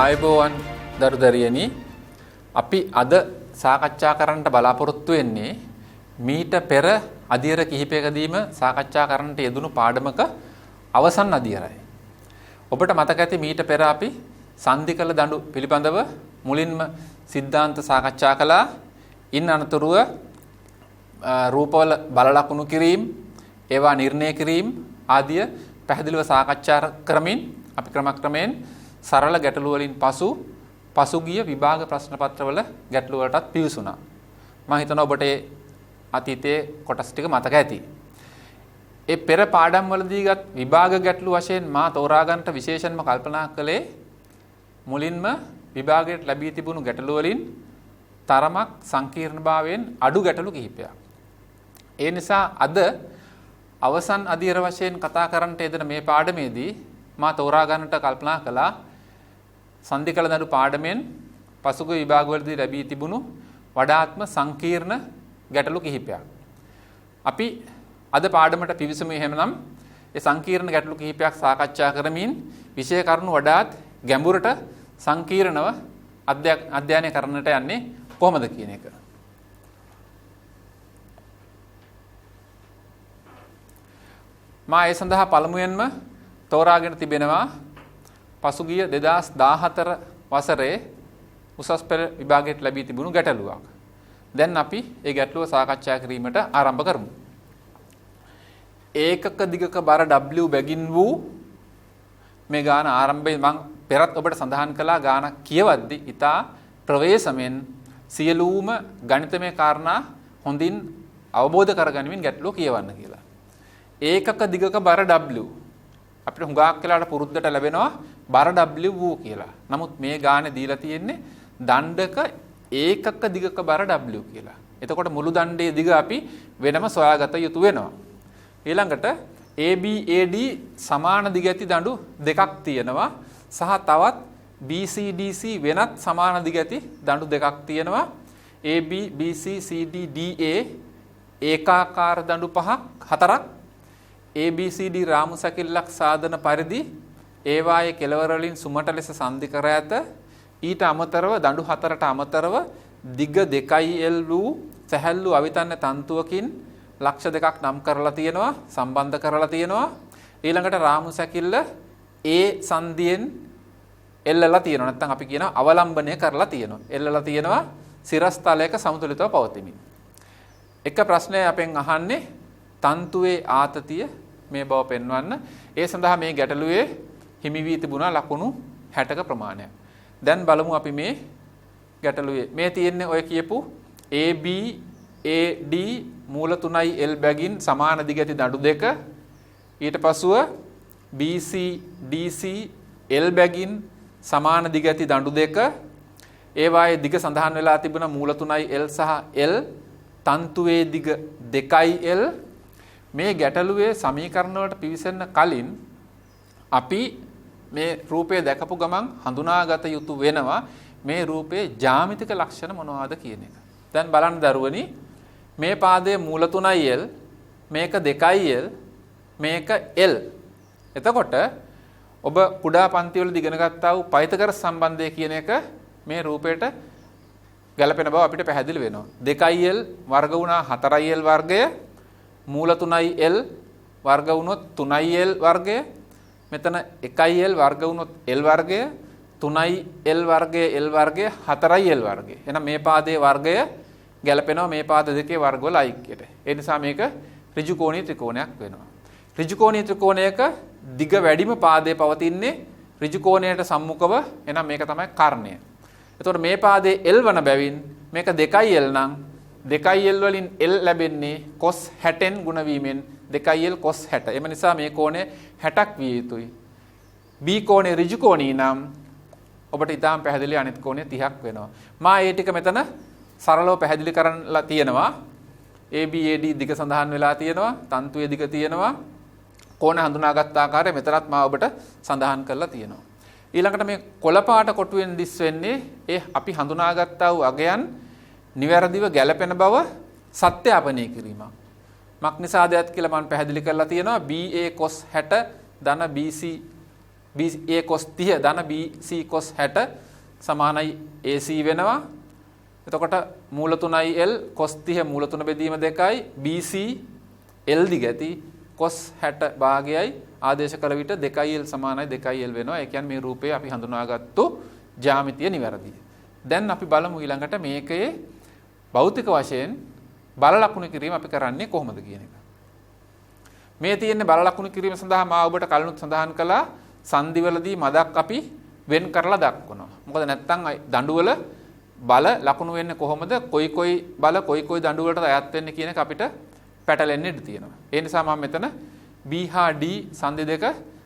ආයුබෝවන් දරුදරියනි අපි අද සාකච්ඡා කරන්නට බලාපොරොත්තු වෙන්නේ මීට පෙර අධීර කිහිපයකදීම සාකච්ඡා කරන්නට යෙදුණු පාඩමක අවසන් අධීරයි. ඔබට මතක ඇති මීට පෙර අපි සංධි කළ දඬු පිළිබඳව මුලින්ම සිද්ධාන්ත සාකච්ඡා කළා. ඉන් අනතුරුව රූපවල බල ලකුණු කිරීම, ඒවා නිර්ණය කිරීම ආදිය පැහැදිලිව සාකච්ඡා කරමින් අපි ක්‍රමක්‍රමයෙන් සරල ගැටළු වලින් පසුගිය විභාග ප්‍රශ්න පත්‍රවල ගැටළු වලටත් පිවිසුණා. මම හිතනවා ඔබට ඒ අතීතයේ කොටස් ටික මතක ඇති. ඒ පෙර පාඩම් වලදීගත් විභාග ගැටළු වශයෙන් මා තෝරා ගන්නට විශේෂයෙන්ම කල්පනා කළේ මුලින්ම විභාගයට ලැබී තිබුණු ගැටළු වලින් තරමක් සංකීර්ණභාවයෙන් අඩු ගැටළු කිහිපයක්. ඒ නිසා අද අවසන් අධීර වශයෙන් කතා කරන්නට යෙදෙන මේ පාඩමේදී මා තෝරා ගන්නට කල්පනා කළා සංධි කළ දඬු පාඩමෙන් පසුගිය විභාගවලදී ලැබී තිබුණු වඩාත්ම සංකීර්ණ ගැටළු කිහිපයක්. අපි අද පාඩමට පිවිසමු. එහෙමනම් ඒ සංකීර්ණ ගැටළු කිහිපයක් සාකච්ඡා කරමින් විෂය කරුණු වඩාත් ගැඹුරට සංකීර්ණව අධ්‍යයනය කරන්නට යන්නේ කොහොමද කියන එක. මා ඒ සඳහා පළමුවෙන්ම තෝරාගෙන තිබෙනවා පසුගිය 2014 වසරේ උසස් පෙළ විභාගයට ලැබී තිබුණු ගැටලුවක්. දැන් අපි ඒ ගැටලුව සාකච්ඡා කිරීමට ආරම්භ කරමු. ඒකක දිගක බර W බැගින් වූ මේ ගාන ආරම්භයේ මම පෙරත් ඔබට සඳහන් කළා ගාන කියවද්දී ඊටා ප්‍රවේශමෙන් සියලුම ගණිතමය කාරණා හොඳින් අවබෝධ කරගනිමින් ගැටලුව කියවන්න කියලා. ඒකක දිගක බර W අපිට හුඟක් වෙලාවට පුරුද්දට ලැබෙනවා බර W වූ කියලා. නමුත් මේ ගානේ දීලා තියෙන්නේ දණ්ඩක ඒකක දිගක බර W කියලා. එතකොට මුළු දණ්ඩේ දිග අපි වෙනම සොයාගත යුතු වෙනවා. ඊළඟට ABAD සමාන දිග ඇති දඬු දෙකක් තියෙනවා සහ තවත් BCDC වෙනත් සමාන දිග ඇති දඬු දෙකක් තියෙනවා. AB BC CD DA ඒකාකාර දඬු හතරක් ABCD රාමු සැකිල්ලක් සාධන පරිදි ඒවායේ කෙළවර වලින් සුමට ලෙස සංධි කර ඇත. ඊට අමතරව දඬු හතරට අමතරව දිග 2L වූ සැහැල්ලු අවිතන්න තන්තුවකින් ලක්ෂ දෙකක් නම් කරලා තියෙනවා, සම්බන්ධ කරලා තියෙනවා. ඊළඟට රාමු සැකිල්ල A සංධියෙන් එල්ලලා තියෙනවා. නැත්නම් අපි කියනවා අවලම්බනය කරලා තියෙනවා. එල්ලලා තියෙනවා සිරස්තලයක සමතුලිතව පවතිමින්. එක ප්‍රශ්නයක් අපෙන් අහන්නේ තන්තුවේ ආතතිය මේ බව පෙන්වන්න. ඒ සඳහා මේ ගැටලුවේ හිමි වී තිබුණා ලකුණු 60ක ප්‍රමාණයක්. දැන් බලමු අපි මේ ගැටලුවේ මේ තියෙන්නේ ඔය කියපු AB AD මූල 3යි L බැගින් සමාන දිග ඇති දඬු දෙක. ඊට පසුව BC DC L බැගින් සමාන දිග ඇති දඬු දෙක. ඒ වායේ දිග සඳහන් වෙලා තිබුණ මූල 3යි L සහ L තන්තුවේ දිග 2L. මේ ගැටලුවේ සමීකරණ වලට පිවිසෙන්න කලින් අපි මේ රූපය දැකපු ගමන් හඳුනාගත යුතු වෙනවා මේ රූපයේ ජ්‍යාමිතික ලක්ෂණ මොනවාද කියන එක. දැන් බලන්න දරුවනි මේ පාදයේ මූල 3L මේක 2L මේක L. එතකොට ඔබ කුඩා පන්ති වලදී ඉගෙන ගත්තා වූ පයිතගර සම්බන්ධය කියන එක මේ රූපයට ගැලපෙන බව අපිට පැහැදිලි වෙනවා. 2L වර්ග වුණා 4L වර්ගය මූල 3L වර්ග වුණොත් 3L වර්ගය. මෙතන 1L වර්ග වුණොත් L වර්ගය. 3L වර්ගය L වර්ගය 4L වර්ගය. එහෙනම් මේ පාදයේ වර්ගය ගැලපෙනවා මේ පාද දෙකේ වර්ගවල ඓක්‍යයට. ඒ නිසා මේක ඍජු කෝණීය ත්‍රිකෝණයක් වෙනවා. ඍජු කෝණීය ත්‍රිකෝණයක දිග වැඩිම පාදයේ පවතින්නේ ඍජු කෝණයට සම්මුඛව. එහෙනම් මේක තමයි කර්ණය. එතකොට මේ පාදයේ L වන බැවින් මේක 2L නම් 2L වලින් L ලැබෙන්නේ cos 60න් ගුණ වීමෙන් 2L cos 60. එම නිසා මේ කෝණය 60ක් විය යුතුයි. B කෝණය ඍජු කෝණී නම් ඔබට ඊටාම් පැහැදිලි අනිත් කෝණය 30ක් වෙනවා. මා ඒ ටික මෙතන සරලව පැහැදිලි කරලා තියෙනවා. ABAD දිග සඳහන් වෙලා තියෙනවා, තන්තුවේ දිග තියෙනවා. කෝණ හඳුනාගත් ආකාරය මෙතනත් මා ඔබට සඳහන් කරලා තියෙනවා. ඊළඟට මේ කොළ පාට කොටුවෙන් දිස් වෙන්නේ ඒ අපි හඳුනාගත්තා වූ අගයන් නිවැරදිව ගැලපෙන බව සත්‍යාපනය කිරීමක්. මක් නිසාදයක් කියලා මම පැහැදිලි කරලා තියෙනවා. BA cos 60 ධන BC BA cos 30 ධන BC cos 60 සමානයි AC වෙනවා. එතකොට මූල 3යි L cos 30 මූල 3 බෙදීම 2යි BC L දිග ඇති cos 60 භාගයයි ආදේශ කළ විට 2L සමානයි 2L වෙනවා. ඒ කියන්නේ මේ රූපය අපි හඳුනාගත්තු ජ්‍යාමිතිය නිවැරදියි. දැන් අපි බලමු ඊළඟට මේකේ භෞතික වශයෙන් බල ලකුණු කිරීම අපි කරන්නේ කොහොමද කියන එක. මේ තියෙන්නේ බල ලකුණු කිරීම සඳහා මා ඔබට කලිනුත් සඳහන් කළා සංදිවලදී මදක් අපි වෙන් කරලා දක්වනවා. මොකද නැත්තම් දඬුවල බල ලකුණු වෙන්නේ කොහොමද? කොයි බල කොයි දඬු වලට අයත් වෙන්නේ කියන එක අපිට පැටලෙන්න ඉඩ තියෙනවා. ඒ නිසා මම මෙතන B හා D සංදි දෙක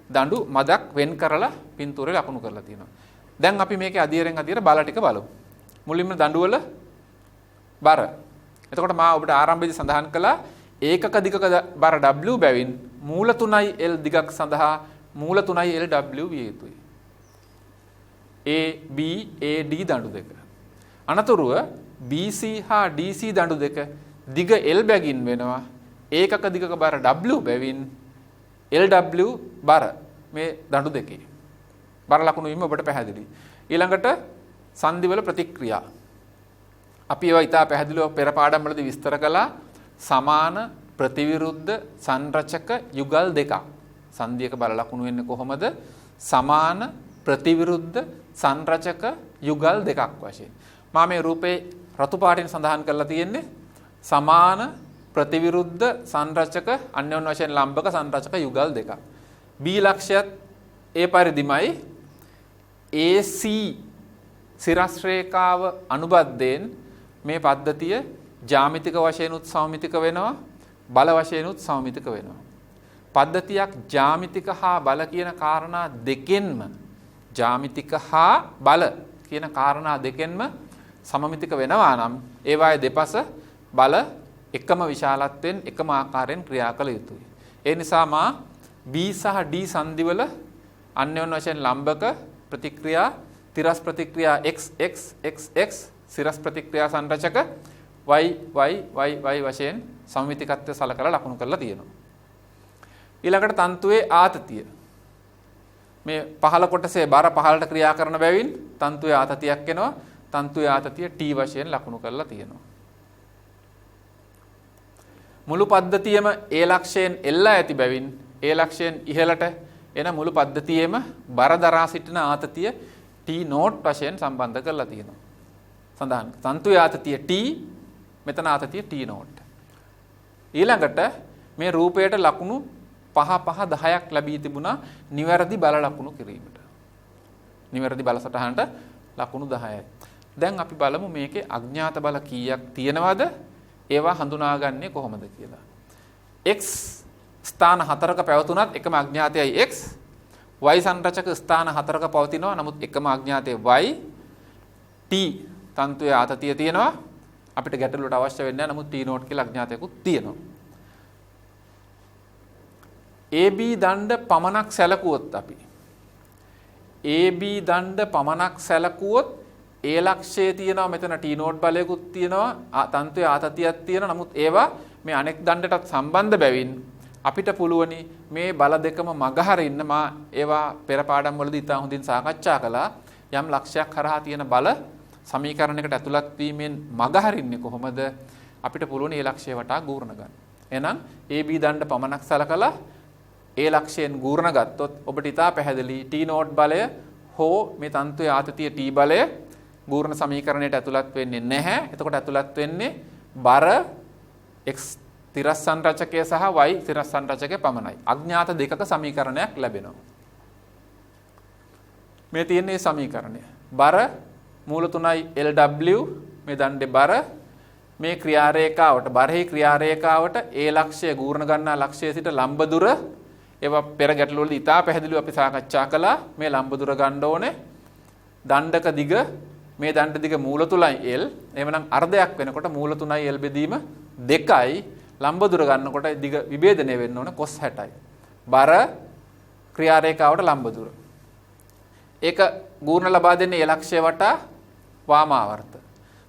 දඬු මදක් වෙන් කරලා පින්තූරේ ලකුණු කරලා තියෙනවා. දැන් අපි මේකේ අදියරෙන් අදියර බල ටික බලමු. මුලින්ම දඬුවල බර. එතකොට මා ඔබට ආරම්භයේදී සඳහන් කළා ඒකක දිගක බර W බැවින් මූල 3යි L දිගක් සඳහා මූල 3යි L W විය යුතුයි. A B A D දඬු දෙක. අනතුරුව BC හා DC දඬු දෙක දිග L බැගින් වෙනවා. ඒකක දිගක බර W බැවින් LW බර මේ දඬු දෙකේ. බර ලකුණු වීම ඔබට පැහැදිලි. ඊළඟට සංදිවල ප්‍රතික්‍රියා. අපි ඒවා ඉතා පැහැදිලිව පෙර පාඩම් වලදී විස්තර කළා. සමාන ප්‍රතිවිරුද්ධ සංරචක යුගල් දෙකක්. සංදියක බල ලකුණු වෙන්නේ කොහොමද? සමාන ප්‍රතිවිරුද්ධ සංරචක යුගල් දෙකක් වශයෙන්. මා මේ රූපේ රතු පාටින් සඳහන් කරලා තියෙන්නේ සමාන ප්‍රතිවිරුද්ධ සංරචක අන්‍යෝන්‍ය වශයෙන් ලම්බක සංරචක යුගල් දෙකක්. B ලක්ෂයත් ඒ පරිදිමයි AC සිරස් රේඛාව අනුබද්ධයෙන් මේ පද්ධතිය ජ්‍යාමිතික වශයෙන් උත් සමමිතික වෙනවා බල වශයෙන් උත් සමමිතික වෙනවා. පද්ධතියක් ජ්‍යාමිතික හා බල කියන කාරණා දෙකෙන්ම ජ්‍යාමිතික හා බල කියන කාරණා දෙකෙන්ම සමමිතික වෙනවා නම් ඒවායේ දෙපස බල එකම විශාලත්වයෙන් එකම ආකාරයෙන් ක්‍රියා කළ යුතුයි. ඒ නිසා මා B සහ D සංදිවල අන්‍යෝන්‍ය වශයෙන් ලම්බක ප්‍රතික්‍රියා තිරස් ප්‍රතික්‍රියා x සිරස් ප්‍රතික්‍රියා සංරචක y වශයෙන් සමමිතිකත්වය සලකලා ලකුණු කරලා තියෙනවා. ඊළඟට තන්තුවේ ආතතිය. මේ පහළ කොටසේ බර පහළට ක්‍රියා කරන බැවින් තන්තුවේ ආතතියක් එනවා. තන්තුවේ ආතතිය t වශයෙන් ලකුණු කරලා තියෙනවා. මුළු පද්ධතියම A ලක්ෂයෙන් එල්ලා ඇති බැවින් A ලක්ෂයෙන් ඉහළට එන මුළු පද්ධතියේම බර දරා සිටින ආතතිය T නෝට් වශයෙන් සම්බන්ධ කරලා තියෙනවා. සඳහන් තන්තුවේ ආතතිය T මෙතන ආතතිය T නෝට්. ඊළඟට මේ රූපයට ලකුණු 10ක් ලැබී තිබුණා නිවැරදි බල ලකුණු කිරීමට. නිවැරදි බල සටහනට ලකුණු 10යි. දැන් අපි බලමු මේකේ අඥාත බල කීයක් තියෙනවද? ඒවා හඳුනාගන්නේ කොහොමද කියලා. x ස්ථාන 4ක පැවතුනත් එකම අඥාතයයි x. y සංරචක ස්ථාන 4ක පවතිනවා. නමුත් එකම අඥාතය y. t තන්තුවේ ආතතිය තියෙනවා. අපිට ගැටලුවට අවශ්‍ය වෙන්නේ නැහැ. නමුත් t නෝට් කියලා අඥාතයකුත් තියෙනවා. AB දණ්ඩ පමණක් සැලකුවොත් අපි AB දණ්ඩ පමණක් සැලකුවොත් A ලක්ෂයේ තියෙනවා මෙතන T නෝට් බලයකුත් තියෙනවා තන්තුවේ ආතතියක් තියෙනවා. නමුත් ඒවා මේ අනෙක් දණ්ඩටත් සම්බන්ධ බැවින් අපිට පුළුවනි මේ බල දෙකම මගහරින්න. මා ඒවා පෙර පාඩම් වලදී ඉතා හොඳින් සාකච්ඡා කළා. යම් ලක්ෂයක් කරහා තියෙන බල සමීකරණයකට ඇතුළත් වීමෙන් මගහරින්නේ කොහොමද? අපිට පුළුවන් ඒ ලක්ෂය වටා ගූර්ණ ගන්න. එහෙනම් AB දණ්ඩ පමණක් සලකලා ඒ ලක්ෂයෙන් ගූර්ණ ගත්තොත් ඔබට ඉතා පැහැදිලි T නෝට් බලය හෝ මේ තන්තුවේ ආතතිය T බලය ගූර්ණ සමීකරණයට ඇතුළත් වෙන්නේ නැහැ. එතකොට ඇතුළත් වෙන්නේ බර x තිරස් සංරචකය සහ y තිරස් සංරචකය පමණයි. අඥාත දෙකක සමීකරණයක් ලැබෙනවා. මේ තියෙන්නේ සමීකරණය. බර මූල 3යි LW මේ දණ්ඩේ බර මේ ක්‍රියාරේඛාවට බරෙහි ක්‍රියාරේඛාවට A ලක්ෂය ගූර්ණ ගන්නා ලක්ෂයේ සිට ලම්බ දුර ඒවා පෙර ගැටළු වලදී ඉතා පැහැදිලිව අපි සාකච්ඡා කළා. මේ ලම්බ දුර ගන්න ඕනේ. දණ්ඩක දිග මේ දණ්ඩ දිග මූල 3යි L. එහෙමනම් අර්ධයක් වෙනකොට මූල 3යි L බෙදීම 2යි. ලම්බ දුර ගන්නකොට දිග විභේදනය වෙන්න ඕනේ cos 60යි. බර ක්‍රියාරේඛාවට ලම්බ දුර. ඒක ගූර්ණ ලබා දෙන්නේ A ලක්ෂය වටා වාමාවර්ත.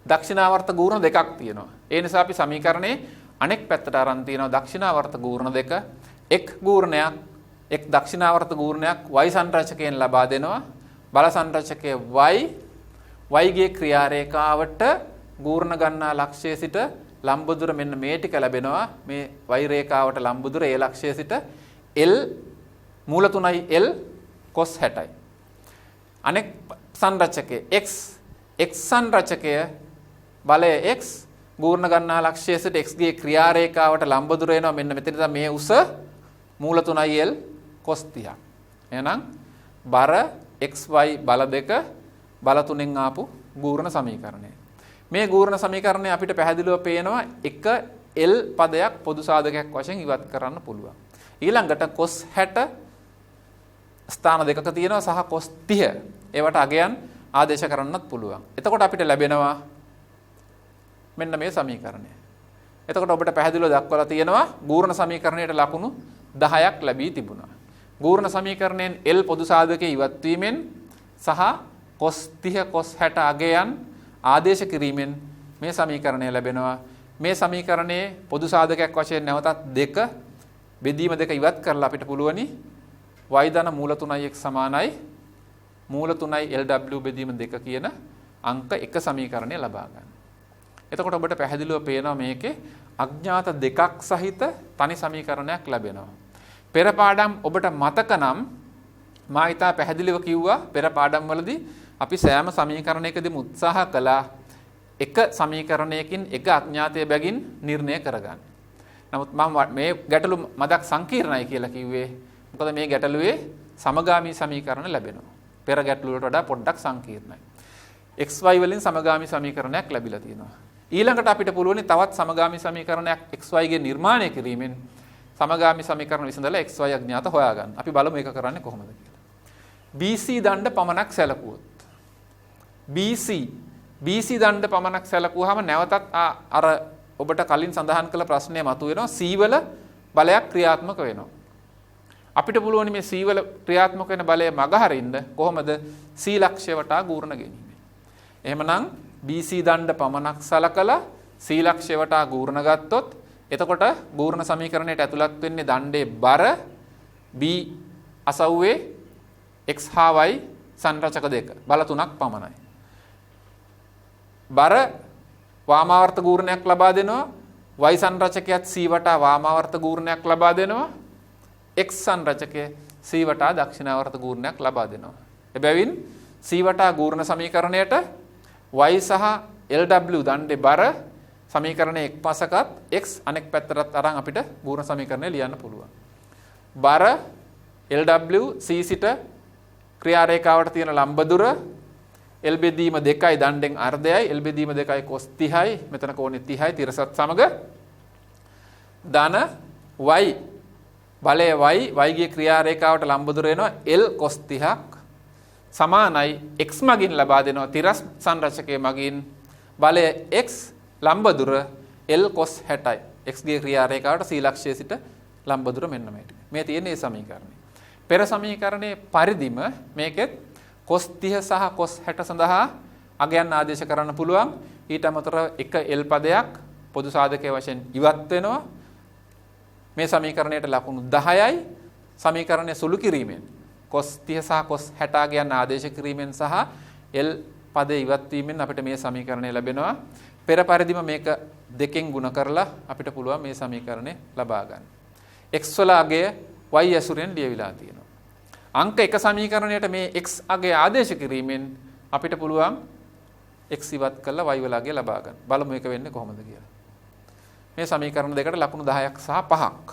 දක්ෂිනාවර්ත ගූර්ණ දෙකක් තියෙනවා. ඒ නිසා අපි සමීකරණේ අනෙක් පැත්තට අරන් තියෙනවා දක්ෂිනාවර්ත ගූර්ණ දෙක. එක් ගූර්ණයක් එක් දක්ෂිනාවර්ත ගූර්ණයක් y සංරචකයෙන් ලබා දෙනවා. බල සංරචකයේ y ගේ ක්‍රියා රේඛාවට ගූර්ණ ගන්නා ලක්ෂයේ සිට ලම්බ දුර මෙන්න මේ ටික ලැබෙනවා. මේ y රේඛාවට ලම්බ දුර ඒ ලක්ෂයේ සිට l මූල 3යි l cos 60යි. අනෙක් සංරචකයේ x සංරචකය බලය x ගූර්ණ ගන්නා ලක්ෂයේ සිට x ගේ ක්‍රියා රේඛාවට ලම්බ දුර එනවා. මෙන්න මෙතන තමයි මේ උස මූල 3යි l cos 30ක්. එහෙනම් බර xy බල දෙක බල තුනෙන් ආපු ගූර්ණ සමීකරණය. මේ ගූර්ණ සමීකරණය අපිට පැහැදිලිව පේනවා එක L පදයක් පොදු සාධකයක් වශයෙන් ඉවත් කරන්න පුළුවන්. ඊළඟට cos 60 ස්ථාන දෙකක තියෙනවා සහ cos 30 ඒවට අගයන් ආදේශ කරන්නත් පුළුවන්. එතකොට අපිට ලැබෙනවා මෙන්න මේ සමීකරණය. එතකොට ඔබට පැහැදිලිව දක්වලා තියෙනවා ගූර්ණ සමීකරණයට ලකුණු 10ක් ලැබී තිබුණා. ගූර්ණ සමීකරණයෙන් L පොදු සාධකයේ ඉවත් වීමෙන් සහ cos 30 cos 60 අගයන් ආදේශ කිරීමෙන් මේ සමීකරණය ලැබෙනවා. මේ සමීකරණයේ පොදු සාධකයක් වශයෙන් නැවතත් දෙක බෙදීම දෙක ඉවත් කරලා අපිට පුළුවනි y ධන මූල 3යි x සමානයි මූල 3යි lw බෙදීම දෙක කියන අංක එක සමීකරණය ලබා ගන්න. එතකොට ඔබට පැහැදිලිව පේනවා මේකේ අඥාත දෙකක් සහිත තනි සමීකරණයක් ලැබෙනවා. පෙර පාඩම් ඔබට මතක නම් මා ඉතා පැහැදිලිව කිව්වා පෙර පාඩම් වලදී අපි සෑම සමීකරණයකදීම උත්සාහ කළා එක සමීකරණයකින් එක අඥාතය බැගින් නිර්ණය කරගන්න. නමුත් මම මේ ගැටලු මදක් සංකීර්ණයි කියලා කිව්වේ මොකද මේ ගැටලුවේ සමගාමී සමීකරණ ලැබෙනවා. පෙර ගැටලු වලට වඩා පොඩ්ඩක් සංකීර්ණයි. xy වලින් සමගාමී සමීකරණයක් ලැබිලා තියෙනවා. ඊළඟට අපිට පුළුවන් තවත් සමගාමී සමීකරණයක් xy ගේ නිර්මාණය කිරීමෙන් සමගාමී සමීකරණ විසඳලා xy අඥාත හොයාගන්න. අපි බලමු ඒක කරන්නේ කොහොමද කියලා. BC දණ්ඩ පමණක් සැලකුවොත් BC දණ්ඩ පමණක් සැලකුවාම නැවතත් අර ඔබට කලින් සඳහන් කළ ප්‍රශ්නය මතුවෙනවා C වල බලයක් ක්‍රියාත්මක වෙනවා. අපිට පුළුවන් මේ C වල ක්‍රියාත්මක වෙන බලය මගහරින්න කොහොමද C ලක්ෂ්‍ය වටා ගූර්ණ ගැනීම. එහෙමනම් BC දණ්ඩ පමණක් සලකලා C ලක්ෂ්‍ය වටා ගූර්ණ ගත්තොත් එතකොට ගූර්ණ සමීකරණයට ඇතුළත් වෙන්නේ දණ්ඩේ බර B අසව්වේ x හා y සංරචක දෙක බල තුනක් පමණයි. බර වාමාවර්ත ගූර්ණයක් ලබා දෙනවා y සංරචකයත් c වටා වාමාවර්ත ගූර්ණයක් ලබා දෙනවා x සංරචකය c වටා දක්ෂිනාවර්ත ගූර්ණයක් ලබා දෙනවා. එබැවින් c වටා ගූර්ණ සමීකරණයට y සහ lw දණ්ඩේ බර සමීකරණයේ එක් පසකත් x අනෙක් පැත්තටත් අරන් අපිට ගූර්ණ සමීකරණය ලියන්න පුළුවන්. බර lw c සිට ක්‍රියා රේඛාවට තියෙන ලම්බ දුර L බෙදීම 2යි දණ්ඩෙන් අර්ධයයි L බෙදීම 2යි cos 30යි මෙතන කෝණේ 30යි තිරසත් සමග ධන y බලය y ගේ ක්‍රියා රේඛාවට ලම්බ දුර වෙනවා L cos 30ක් සමානයි x මගින් ලබා දෙනවා තිරස් සංරචකයේ මගින් බලය x ලම්බ දුර L cos 60යි x ගේ ක්‍රියා රේඛාවට c ලක්ෂයේ සිට ලම්බ දුර මෙන්න මේ තියෙන මේ සමීකරණය. පෙර සමීකරණයේ පරිදිම මේකෙත් cos 30 සහ cos 60 සඳහා අගයන් ආදේශ කරන්න පුළුවන්. ඊට අමතරව එක L පදයක් පොදු සාධකයේ වශයෙන් ඉවත් වෙනවා. මේ සමීකරණයට ලකුණු 10යි. සමීකරණය සුළු කිරීමෙන් cos 30 සහ cos 60 අගයන් ආදේශ කිරීමෙන් සහ L පදේ ඉවත් වීමෙන් අපිට මේ සමීකරණය ලැබෙනවා. පෙර පරිදිම මේක දෙකෙන් ගුණ කරලා අපිට පුළුවන් මේ සමීකරණය ලබා ගන්න. x වල අගය y ඇසුරෙන් ලියවිලා තියෙනවා. අංක එක සමීකරණයට මේ x අගය ආදේශ කිරීමෙන් අපිට පුළුවන් x ඉවත් කරලා y වල අගය ලබා ගන්න. බලමු මේක වෙන්නේ කොහොමද කියලා. මේ සමීකරණ දෙකට ලකුණු 10ක් සහ 5ක්.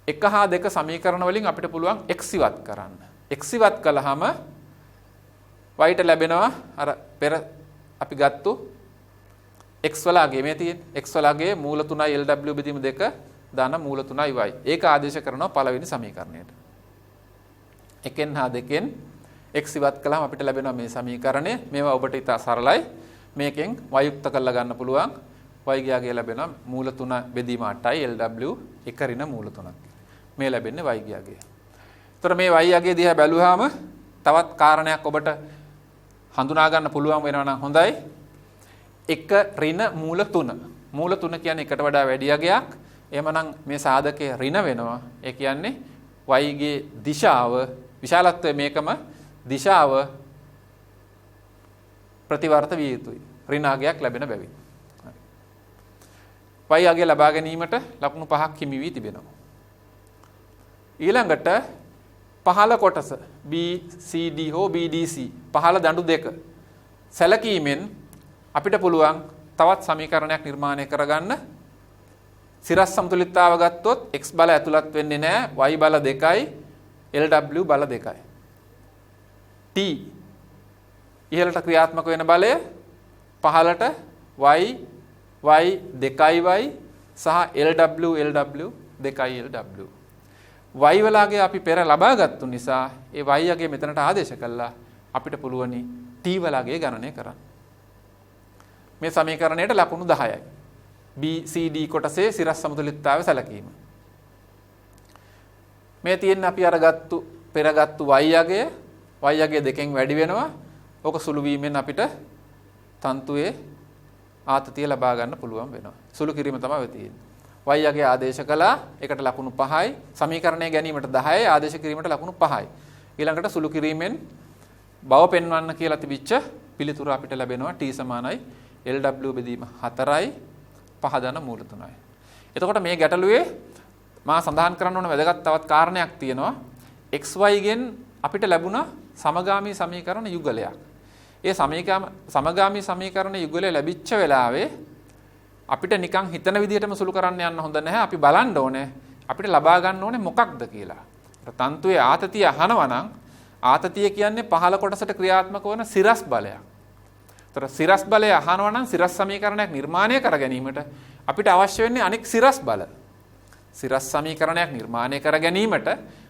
1 හා 2 සමීකරණ වලින් අපිට පුළුවන් x ඉවත් කරන්න. x ඉවත් කළාම y ට ලැබෙනවා අර පෙර අපි ගත්තු x වල අගය මේ තියෙන x වල අගය මූල 3යි lw බෙදීම 2 ධන මූල 3යි y. ඒක ආදේශ කරනවා පළවෙනි සමීකරණයට. එකෙන් හා දෙකෙන් x ඉවත් කළාම අපිට ලැබෙනවා මේ සමීකරණය. මේවා ඔබට ඉතා සරලයි. මේකෙන් y යුක්ත කරලා ගන්න පුළුවන්. y ගියාගේ ලැබෙනවා මූල 3 බෙදීම 8යි lw එක ඍණ මූල 3ක්. මේ ලැබෙන්නේ y ගියාගේ. ඒතර මේ y යගේ දිහා බැලුවාම තවත් කාරණයක් ඔබට හඳුනා ගන්න පුළුවන් වෙනවා නම් හොඳයි. එක ඍණ මූල 3. මූල 3 කියන්නේ එකට වඩා වැඩි යගයක්. එහෙමනම් මේ සාධකය ඍණ වෙනවා. ඒ කියන්නේ y ගේ දිශාව විශාලත්වය මේකම දිශාව ප්‍රතිවර්ත විය යුතුයි. ඍණාගයක් ලැබෙන බැවින්. y අගය ලබා ගැනීමට ලකුණු 5ක් හිමි වී තිබෙනවා. ඊළඟට පහළ කොටස BCD හෝ BDC පහළ දඬු දෙක සැලකීමෙන් අපිට පුළුවන් තවත් සමීකරණයක් නිර්මාණය කරගන්න. සිරස් සමතුලිතතාව ගත්තොත් x බල ඇතුළත් වෙන්නේ නැහැ, y බල 2යි, LW බල 2යි. T ඉහළට ක්‍රියාත්මක වෙන බලය පහළට y 2y සහ LW 2LW. y වලගේ අපි පෙර ලබාගත්තු නිසා ඒ y යගේ මෙතනට ආදේශ කළා අපිට පුළුවනි t වලගේ ගණනය කරන්න. මේ සමීකරණයට ලකුණු 10යි. BCD කොටසේ සිරස් සමතුලිතතාවය සැලකීම. මේ තියෙන අපි අරගත්තු පෙරගත්තු y යගේ දෙකෙන් වැඩි වෙනවා. ඕක සුළු වීමෙන් අපිට තන්තුවේ ආතතිය ලබා ගන්න පුළුවන් වෙනවා. සුළු කිරීම තමයි වෙ තියෙන්නේ. y යගේ ආදේශ කළා ඒකට ලකුණු 5යි. සමීකරණය ගැනීමට 10යි, ආදේශ කිරීමට ලකුණු 5යි. ඊළඟට සුළු කිරීමෙන් බව පෙන්වන්න කියලා තිබිච්ච පිළිතුර අපිට ලැබෙනවා t සමානයි LW බෙදීම 4යි 5 ධන මූල 3යි. එතකොට මේ ගැටලුවේ මා සඳහන් කරන්න ඕන වැදගත් තවත් කාරණයක් තියෙනවා. xy ගෙන් අපිට ලැබුණ සමගාමී සමීකරණ යුගලයක්. ඒ සමගාමී සමීකරණ යුගලය ලැබිච්ච වෙලාවේ අපිට නිකන් හිතන විදිහටම සුළු කරන්න යන්න හොඳ නැහැ. අපි බලන්න ඕනේ අපිට ලබා ගන්න ඕනේ මොකක්ද කියලා. තන්තුවේ ආතතිය අහනවා නම් ආතතිය කියන්නේ පහළ කොටසට ක්‍රියාත්මක වන සිරස් බලයක්. ඒතර සිරස් බලය අහනවා නම් සිරස් සමීකරණයක් නිර්මාණය කර ගැනීමට අපිට අවශ්‍ය වෙන්නේ අනෙක් සිරස් බල. සිරස් සමීකරණයක් නිර්මාණය කර ගැනීමට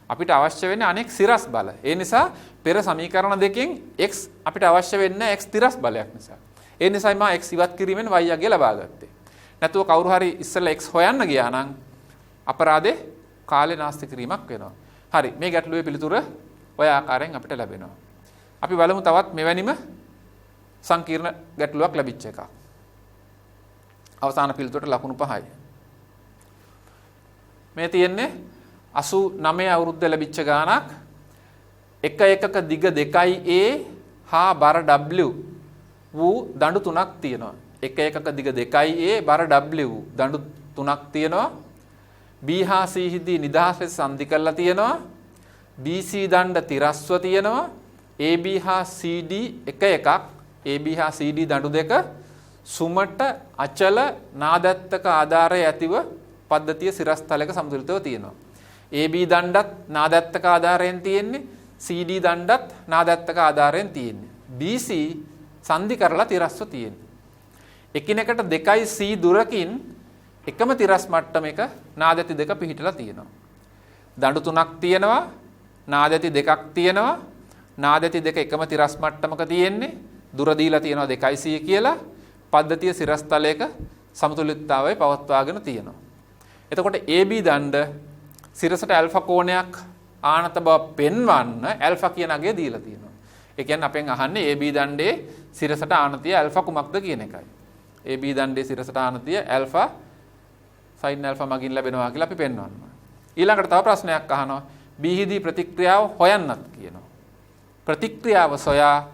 අපිට අවශ්‍ය වෙන්නේ අනෙක් සිරස් බල. ඒ නිසා පෙර සමීකරණ දෙකෙන් x අපිට අවශ්‍ය වෙන්නේ x තිරස් බලයක් නිසා. ඒ නිසායි මා x ඉවත් කිරීමෙන් y යගේ ලබා ගත්තේ. නැතුව කවුරු හරි ඉස්සෙල්ලා x හොයන්න ගියා නම් අපරාධේ කාලේ නාස්ති කිරීමක් වෙනවා. හරි මේ ගැටලුවේ පිළිතුර ඔය ආකාරයෙන් අපිට ලැබෙනවා. අපි බලමු තවත් මෙවැනිම සංකීර්ණ ගැටලුවක් ලැබිච්ච එකක්. අවසාන පිළිතුරට ලකුණු 5යි. මේ තියෙන්නේ 89 අවුරුද්ද ලැබිච්ච ගානක් 1 එකක දිග 2a හා බර w වූ දඬු තුනක් තියෙනවා. 1 එකක දිග 2a බර w වූ දඬු තුනක් තියෙනවා. b හා c හිදී නිදහස් ලෙස සංදි කරලා තියෙනවා. bc දණ්ඩ තිරස්ව තියෙනවා. ab හා cd එක එකක් ab හා cd දඬු දෙක සුමට අචල නාදත්තක ආධාරය ඇතිව පද්ධතිය සිරස්තලයක සමතුලිතව තියෙනවා. AB දණ්ඩත් නාදත්තක ආධාරයෙන් තියෙන්නේ, CD දණ්ඩත් නාදත්තක ආධාරයෙන් තියෙන්නේ. BC සංදි කරලා තිරස්ව තියෙන්නේ. එකිනෙකට 2C දුරකින් එකම තිරස් මට්ටමක නාදැති දෙක පිහිටලා තියෙනවා. දඬු තුනක් තියෙනවා, නාදැති දෙකක් තියෙනවා. නාදැති දෙක එකම තිරස් මට්ටමක තියෙන්නේ. දුර දීලා තියෙනවා 2C කියලා. පද්ධතිය සිරස්තලයක සමතුලිතතාවය පවත්වාගෙන තියෙනවා. එතකොට AB දණ්ඩ සිරසට ඇල්ෆා කෝණයක් ආනත බව පෙන්වන්න ඇල්ෆා කියන අගය දීලා තියෙනවා. ඒ කියන්නේ අපෙන් අහන්නේ AB දණ්ඩේ සිරසට ආනතිය ඇල්ෆා කුමක්ද කියන එකයි. AB දණ්ඩේ සිරසට ආනතිය ඇල්ෆා sin ඇල්ෆා මගින් ලැබෙනවා කියලා අපි පෙන්වනවා. ඊළඟට තව ප්‍රශ්නයක් අහනවා. B හිදී ප්‍රතික්‍රියාව හොයන්නත් කියනවා. ප්‍රතික්‍රියාව සොයා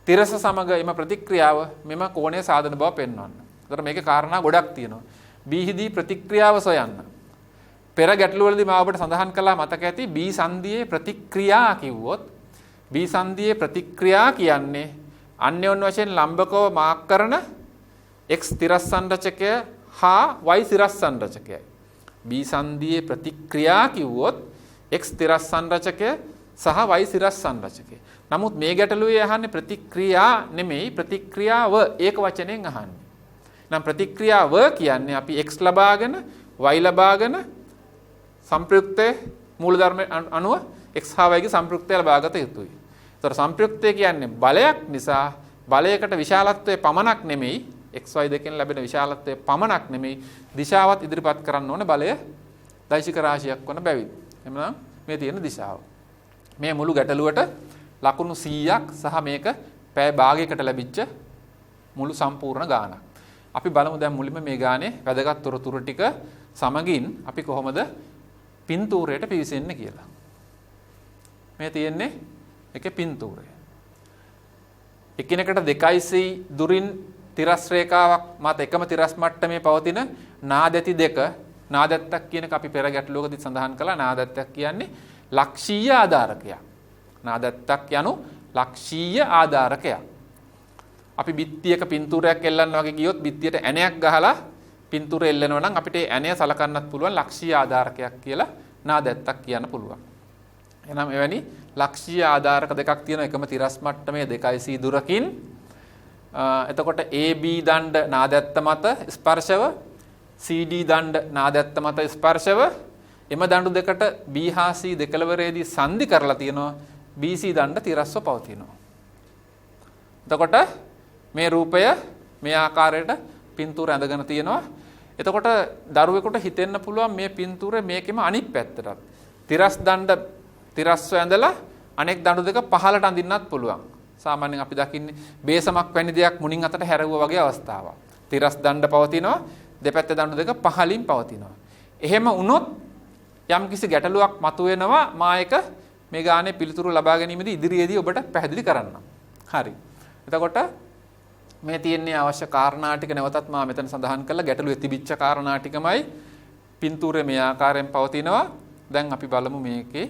තිරස සමග එම ප්‍රතික්‍රියාව මෙම කෝණය සාධන බව පෙන්වන්න. ඒතර මේකේ කාරණා ගොඩක් තියෙනවා. B හිදී ප්‍රතික්‍රියාව සොයන්න. පෙර ගැටලුවලදී මම ඔබට සඳහන් කළා මතක ඇති B සංදියේ ප්‍රතික්‍රියා කිව්වොත් B සංදියේ ප්‍රතික්‍රියා කියන්නේ අන්‍යෝන්‍ය වශයෙන් ලම්බකව මාක් කරන x තිරස් සංරචකය හා y තිරස් සංරචකයයි. B සංදියේ ප්‍රතික්‍රියා කිව්වොත් x තිරස් සංරචකය සහ y තිරස් සංරචකය. නමුත් මේ ගැටලුවේ අහන්නේ ප්‍රතික්‍රියා නෙමෙයි ප්‍රතික්‍රියාව ඒක වචනෙන් අහන්නේ. නම් ප්‍රතික්‍රියාව කියන්නේ අපි x ලබාගෙන y ලබාගෙන සංප්‍රයුක්තයේ මූලධර්ම අනුව x හා y ගේ සංප්‍රයුක්තය ලබාගත යුතුයි. ඒතර සංප්‍රයුක්තය කියන්නේ බලයක් නිසා බලයකට විශාලත්වයේ පමණක් නෙමෙයි xy දෙකෙන් ලැබෙන විශාලත්වයේ පමණක් නෙමෙයි දිශාවත් ඉදිරිපත් කරන්න ඕනේ බලය දෛශික රාශියක් වන බැවින්. එhmenan මේ තියෙන දිශාව. මේ මුළු ගැටලුවට ලකුණු 100ක් සහ මේක පැය භාගයකට ලැබිච්ච මුළු සම්පූර්ණ ගානක්. අපි බලමු දැන් මුලින්ම මේ ගානේ වැදගත් තොරතුරු ටික සමගින් අපි කොහොමද පින්තූරයට පිවිසෙන්නේ කියලා. මේ තියෙන්නේ එකේ පින්තූරය. එකිනෙකට 2c දුරින් තිරස් රේඛාවක් මත එකම තිරස් මට්ටමේ පවතින නාදැති දෙක නාදැත්තක් කියන එක අපි පෙර ගැටලුවකදී සඳහන් කළා. නාදැත්තක් කියන්නේ ලක්ෂීය ආධාරකයක්. නාදැත්තක් යනු ලක්ෂීය ආධාරකයක්. අපි බිත්තියක පින්තූරයක් එල්ලන්න වගේ ගියොත් බිත්තියට ඇණයක් ගහලා පින්තූර එල්ලනවා නම් අපිට ඒ ඇණය සලකන්නත් පුළුවන් ලක්ෂීය ආධාරකයක් කියලා නාදැත්තක් කියන්න පුළුවන්. එහෙනම් එවැනි ලක්ෂීය ආධාරක දෙකක් තියෙන එකම තිරස් මට්ටමේ 2c දුරකින් එතකොට AB දණ්ඩ නාදැත්ත මත ස්පර්ශව CD දණ්ඩ නාදැත්ත මත ස්පර්ශව එම දණ්ඩු දෙකට B හා C දෙකලවරේදී සංදි කරලා තියෙනවා. BC දණ්ඩ තිරස්ව පවතිනවා. එතකොට මේ රූපය මේ ආකාරයට පින්තූර ඇඳගෙන තියෙනවා. එතකොට දරුවෙකුට හිතෙන්න පුළුවන් මේ පින්තූරේ මේකෙම අනිත් පැත්තට තිරස් දණ්ඩ තිරස්ව ඇඳලා අනෙක් දණ්ඩු දෙක පහළට අඳින්නත් පුළුවන්. සාමාන්‍යයෙන් අපි දකින්නේ බේසමක් වැනි දෙයක් මුණින් අතට හැරෙවුවා වගේ අවස්ථාවක්. තිරස් දණ්ඩ පවතිනවා, දෙපැත්තේ දණ්ඩු දෙක පහළින් පවතිනවා. එහෙම වුණොත් යම්කිසි ගැටලුවක් මතුවෙනවා මා එක මේ ගානේ පිළිතුරු ලබා ගැනීමේදී ඉදිරියේදී ඔබට පැහැදිලි කරන්නම්. හරි. එතකොට මේ තියෙන්නේ අවශ්‍ය කාරණා ටික නැවතත් මා මෙතන සඳහන් කළා. ගැටලුවේ තිබිච්ච කාරණා ටිකමයි පින්තූරේ මේ ආකාරයෙන් පවතිනවා. දැන් අපි බලමු මේකේ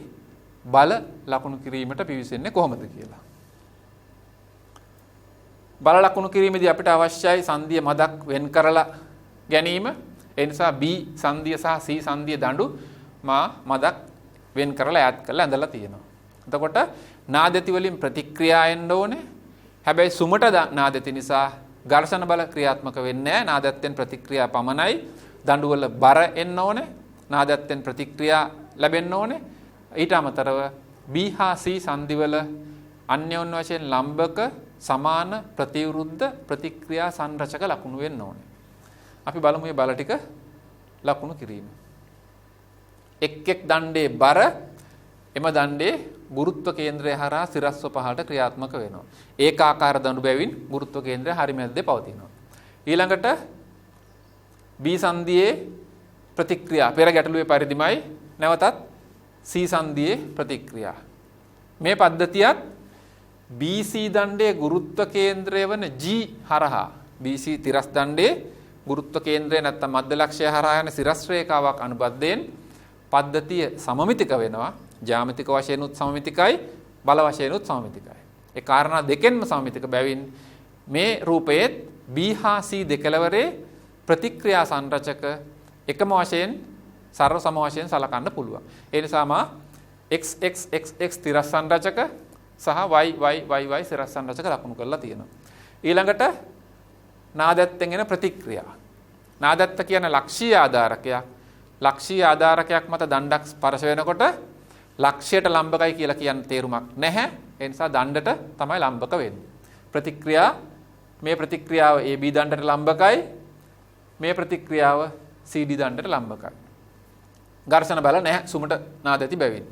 බල ලකුණු කිරීමට පිවිසෙන්නේ කොහොමද කියලා. බල ලකුණු කිරීමේදී අපිට අවශ්‍යයි සංදිය මදක් වෙන් කරලා ගැනීම. ඒ නිසා B සංදිය සහ C සංදිය දඬු මා මදක් වෙන් කරලා ඈඩ් කරලා ඇඳලා තියෙනවා. එතකොට නාදති වලින් ප්‍රතික්‍රියා එන්න ඕනේ. හැබැයි සුමට නාදති නිසා ඝර්ෂණ බල ක්‍රියාත්මක වෙන්නේ නැහැ. නාදත්තෙන් ප්‍රතික්‍රියා පමණයි. දඬු වල බර එන්න ඕනේ. නාදත්තෙන් ප්‍රතික්‍රියා ලැබෙන්න ඕනේ. ඊට අමතරව B හා C සංදිවල අන්‍යෝන්‍ය වශයෙන් ලම්බක සමාන ප්‍රතිවිරුද්ධ ප්‍රතික්‍රියා සංරචක ලකුණු වෙන්න ඕනේ. අපි බලමු මේ බල ටික ලකුණු කිරීම. එක් දණ්ඩේ බර එම දණ්ඩේ ගුරුත්ව කේන්ද්‍රය හරහා සිරස්ව පහළට ක්‍රියාත්මක වෙනවා. ඒකාකාර දණ්ඩු බැවින් ගුරුත්ව කේන්ද්‍රය හරි මැද්දේ පවතිනවා. ඊළඟට B සංදියේ ප්‍රතික්‍රියා පෙර ගැටලුවේ පරිදිමයි නැවතත් C සංදියේ ප්‍රතික්‍රියා. මේ පද්ධතියත් BC දණ්ඩේ ගුරුත්ව කේන්ද්‍රය වන G හරහා BC තිරස් දණ්ඩේ ගුරුත්ව කේන්ද්‍රය නැත්නම් මධ්‍ය ලක්ෂය හරහා යන සිරස් රේඛාවක් අනුබද්ධයෙන් පද්ධතිය සමමිතික වෙනවා. ජ්‍යාමිතික වශයෙන් උත් සමමිතිකයි, බල වශයෙන් උත් සමමිතිකයි. ඒ කාරණා දෙකෙන්ම සමමිතික බැවින් මේ රූපයේ B හා C දෙකලවරේ ප්‍රතික්‍රියා සංරචක එකම වශයෙන් සර්ව සම වශයෙන් සලකන්න පුළුවන්. ඒ නිසාම x තිරස් සංරචක සහ y සිරස් සංරචක ලකුණු කරලා තියෙනවා. ඊළඟට නාදත්තෙන් එන ප්‍රතික්‍රියා. නාදත්ත කියන ලක්ෂීය ආධාරකයක්. ලක්ෂීය ආධාරකයක් මත දණ්ඩක් ස්පර්ශ වෙනකොට ලක්ෂයට ලම්බකයි කියලා කියන තේරුමක් නැහැ. ඒ නිසා දණ්ඩට තමයි ලම්බක වෙන්නේ. ප්‍රතික්‍රියා මේ ප්‍රතික්‍රියාව AB දණ්ඩට ලම්බකයි. මේ ප්‍රතික්‍රියාව CD දණ්ඩට ලම්බකයි. ඝර්ෂණ බල නැහැ සුමට නාදති බැවින්.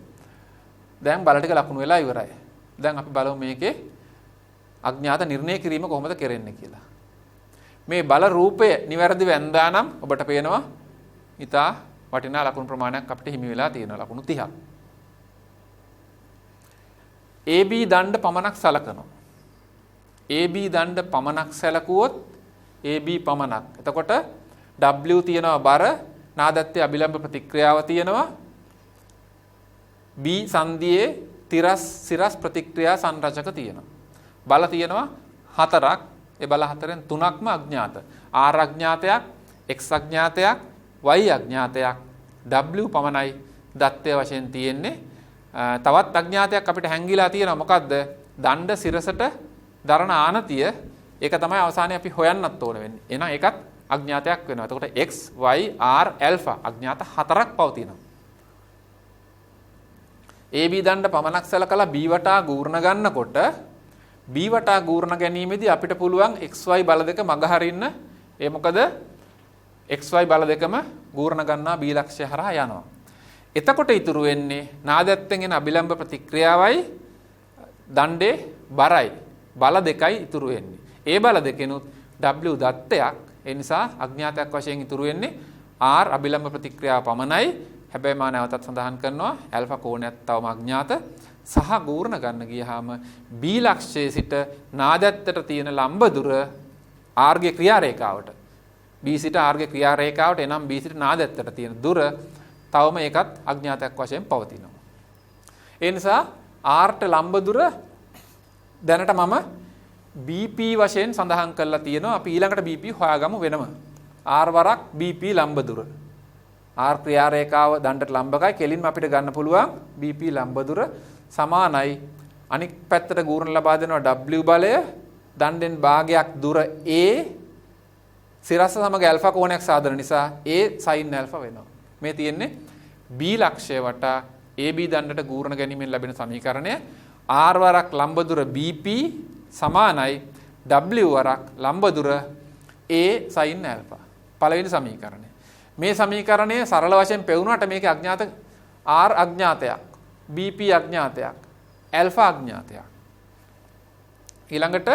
දැන් බල ටික ලකුණු වෙලා ඉවරයි. දැන් අපි බලමු මේකේ අඥාත නිර්ණය කිරීම කොහොමද කරන්නේ කියලා. මේ බල රූපය නිවැරදිව ඇඳා නම් ඔබට පේනවා ඉතා වටිනා ලකුණු ප්‍රමාණයක් අපිට හිමි වෙලා තියෙනවා. ලකුණු 30ක්. AB දණ්ඩ පමණක් සලකනවා. AB දණ්ඩ පමණක් සැලකුවොත් AB පමණක්. එතකොට W තියෙනවා බර, නාදත්තේ අභිලම්බ ප්‍රතික්‍රියාව තියෙනවා. B සංදියේ සිරස් ප්‍රතික්‍රියා සංරචක තියෙනවා. බල තියෙනවා 4ක්. ඒ බල 4න් 3ක්ම අඥාත. R අඥාතයක්, X අඥාතයක්, Y අඥාතයක්, W පමණයි දත්තය වශයෙන් තියෙන්නේ. තවත් අඥාතයක් අපිට හැංගිලා තියෙනවා. මොකද්ද? දණ්ඩ සිරසට දරන ආනතිය. ඒක තමයි අවසානයේ අපි හොයන්නත් ඕන වෙන්නේ. එහෙනම් ඒකත් අඥාතයක් වෙනවා. එතකොට X, Y, R, alpha අඥාත 4ක් පවතිනවා. AB දණ්ඩ පමණක් සැලකලා B වටා ගූර්ණ ගන්නකොට B වටා ගූර්ණ ගැනීමේදී අපිට පුළුවන් XY බල දෙක මගහරින්න. ඒ මොකද XY බල දෙකම ගූර්ණ ගන්නා B ලක්ෂය හරහා යනවා. එතකොට ඉතුරු වෙන්නේ නාදත්තෙන් එන අභිලම්බ ප්‍රතික්‍රියාවයි දණ්ඩේ බරයි. බල දෙකයි ඉතුරු වෙන්නේ. ඒ බල දෙකෙනුත් W දත්තයක්. ඒ නිසා අඥාතයක් වශයෙන් ඉතුරු වෙන්නේ R අභිලම්භ ප්‍රතික්‍රියාව පමණයි. හැබැයි මා නැවතත් සඳහන් කරනවා ඇල්ෆා කෝණයක් තවම අඥාත සහ ගූර්ණ ගන්න ගියාම B ලක්ෂයේ සිට නාදැත්තට තියෙන ලම්බ දුර R ගේ ක්‍රියා රේඛාවට B සිට R ගේ ක්‍රියා රේඛාවට එනම් B සිට නාදැත්තට තියෙන දුර තවම ඒකත් අඥාතයක් වශයෙන් පවතිනවා. ඒ නිසා R ට ලම්බ දුර දැනට මම BP වශයෙන් සඳහන් කරලා තියෙනවා. අපි ඊළඟට BP හොයාගමු වෙනම. R වරක් BP ලම්බ දුර. R ක්‍රියා රේඛාව දණ්ඩට ලම්බකයි කෙලින්ම අපිට ගන්න පුළුවන් BP ලම්බ දුර සමානයි අනික් පැත්තට ගූර්ණ ලබා දෙනවා W බලය දණ්ඩෙන් භාගයක් දුර A සිරස්ස සමග ඇල්ෆා කෝණයක් සාදන නිසා A sin ඇල්ෆා වෙනවා. මේ තියෙන්නේ B ලක්ෂය වටා AB දණ්ඩට ගූර්ණ ගැනීමෙන් ලැබෙන සමීකරණය. R වරක් ලම්බ දුර BP සමානයි W වරක් ලම්බ දුර A sin ඇල්ෆා. පළවෙනි සමීකරණය. මේ සමීකරණය සරල වශයෙන් පෙවුනට මේකේ අඥාත R අඥාතයක්, BP අඥාතයක්, ඇල්ෆා අඥාතයක්. ඊළඟට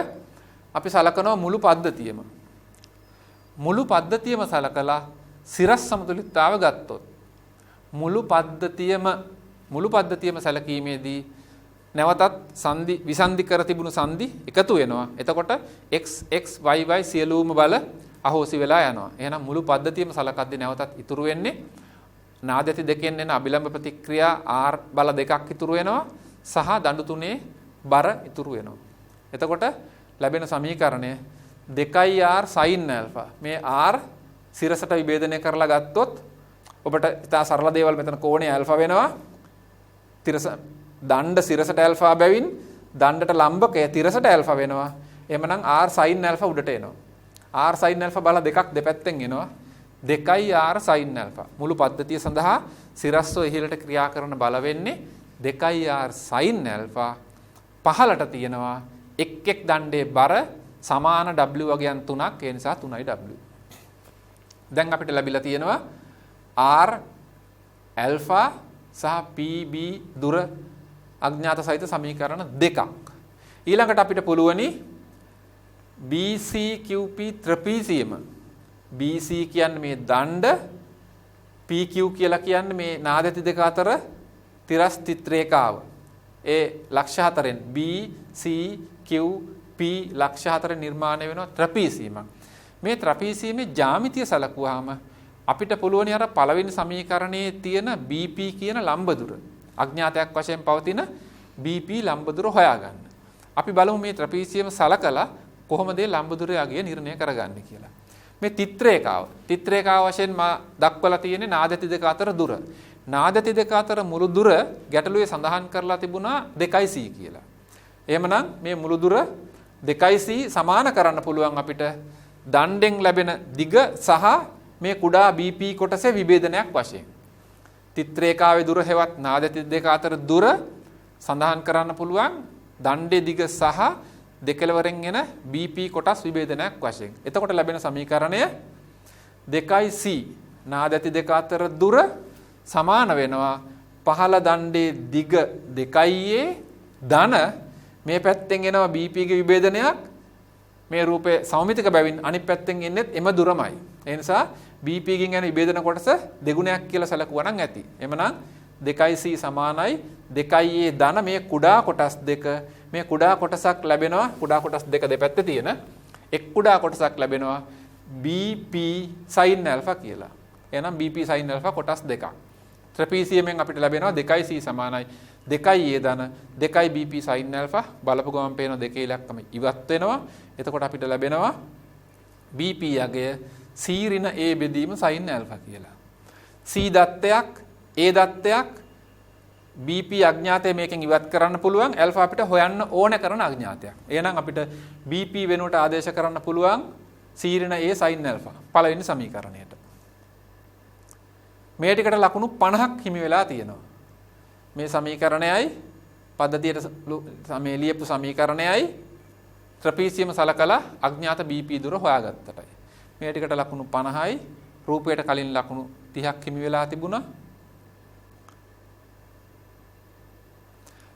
අපි සලකනවා මුළු පද්ධතියම. මුළු පද්ධතියම සලකලා සිරස් සමතුලිතතාව ගත්තොත් මුළු පද්ධතියම සැලකීමේදී නැවතත් සංදි විසන්ධි කර තිබුණු සංදි එකතු වෙනවා. එතකොට x x y y සියලුම බල අහෝසි වෙලා යනවා. එහෙනම් මුළු පද්ධතියම සලකද්දී නැවතත් ඉතුරු වෙන්නේ නාදැති දෙකෙන් එන අභිලම්භ ප්‍රතික්‍රියා R බල දෙකක් ඉතුරු වෙනවා සහ දඬු තුනේ බර ඉතුරු වෙනවා. එතකොට ලැබෙන සමීකරණය 2R sin ඇල්ෆා. මේ R සිරසට විභේදනය කරලා ගත්තොත් ඔබට ඉතා සරල දේවල් මෙතන කෝණය ඇල්ෆා වෙනවා. දණ්ඩ සිරසට ඇල්ෆා බැවින් දණ්ඩට ලම්බකය තිරසට ඇල්ෆා වෙනවා. එහෙමනම් R sin ඇල්ෆා උඩට එනවා. R sin ඇල්ෆා බල දෙකක් දෙපැත්තෙන් එනවා. 2R sin alpha. මුළු පද්ධතිය සඳහා සිරස්ව ඉහළට ක්‍රියා කරන බල වෙන්නේ 2R sin ඇල්ෆා. පහළට තියෙනවා එක් දණ්ඩේ බර සමාන W වගයන් 3ක්. ඒ නිසා 3යි W. දැන් අපිට ලැබිලා තියෙනවා R ඇල්ෆා සහ PB දුර අඥාත සහිත සමීකරණ දෙකක්. ඊළඟට අපිට පුළුවනි BCQP ත්‍රපීසියම. BC කියන්නේ මේ දණ්ඩ, PQ කියලා කියන්නේ මේ නාදැති දෙක අතර තිරස් තිත් රේඛාව. ඒ ලක්ෂ 4න් BCQP ලක්ෂ 4 නිර්මාණය වෙනවා ත්‍රපීසියමක්. මේ ත්‍රපීසියමේ ජ්‍යාමිතිය සලකුවාම අපිට පුළුවනි අර පළවෙනි සමීකරණයේ තියෙන BP කියන ලම්බ දුර අඥාතයක් වශයෙන් පවතින BP ලම්බ දුර හොයාගන්න. අපි බලමු මේ ත්‍රපීසියම සලකලා කොහොමද ලම්බ දුරේ අගය නිර්ණය කරගන්නේ කියලා. මේ තිත් රේඛාව වශයෙන් මා දක්වලා තියෙන්නේ නාදැති දෙක අතර දුර. නාදැති දෙක අතර මුළු දුර ගැටලුවේ සඳහන් කරලා තිබුණා 2c කියලා. එහෙමනම් මේ මුළු දුර 2c සමාන කරන්න පුළුවන් අපිට දණ්ඩෙන් ලැබෙන දිග සහ මේ කුඩා BP කොටසේ විභේදනයක් වශයෙන්. තිත් රේඛාවේ දුර හෙවත් නාදැති දෙක අතර දුර සඳහන් කරන්න පුළුවන් දණ්ඩේ දිග සහ දෙකලවරෙන් එන BP කොටස් විභේදනයක් වශයෙන්. එතකොට ලැබෙන සමීකරණය 2c නාදැති දෙක අතර දුර සමාන වෙනවා පහළ දණ්ඩේ දිග 2a ධන මේ පැත්තෙන් එනවා BP ගේ විභේදනයක් මේ රූපේ සමමිතික බැවින් අනිත් පැත්තෙන් එන්නේත් එම දුරමයි. ඒ නිසා BP ගෙන් යන විභේදන කොටස දෙගුණයක් කියලා සැලකුවා නම් ඇති. එhmenan 2c සමානයි 2a ධන මේ කුඩා කොටස් දෙක මේ කුඩා කොටසක් ලැබෙනවා කුඩා කොටස් දෙක දෙපැත්තේ තියෙන එක් කුඩා කොටසක් ලැබෙනවා BP sin alpha කියලා. එහෙනම් BP sin alpha කොටස් දෙකක්. ත්‍රපීසියමෙන් අපිට ලැබෙනවා 2c සමානයි 2a ධන 2 BP sin alpha බලපු ගමන් පේන දෙකේ ඉලක්කම ඉවත් වෙනවා. එතකොට අපිට ලැබෙනවා BP යගය C ඍණ A බෙදීම sin alpha කියලා. C දත්තයක් A දත්තයක් BP අඥාතය මේකෙන් ඉවත් කරන්න පුළුවන් ඇල්ෆා අපිට හොයන්න ඕන කරන අඥාතයක්. එහෙනම් අපිට BP වෙනුවට ආදේශ කරන්න පුළුවන් C ඍණ A sin alpha පළවෙනි සමීකරණයට. මේ ටිකට ලකුණු 50ක් හිමි වෙලා තියෙනවා. මේ සමීකරණයයි පද්ධතියට මේ ලියපු සමීකරණයයි ත්‍රපීසියම සලකලා අඥාත BP දුර හොයාගත්තටයි. මේ ටිකට ලකුණු 50යි රූපයට කලින් ලකුණු 30ක් හිමි වෙලා තිබුණා.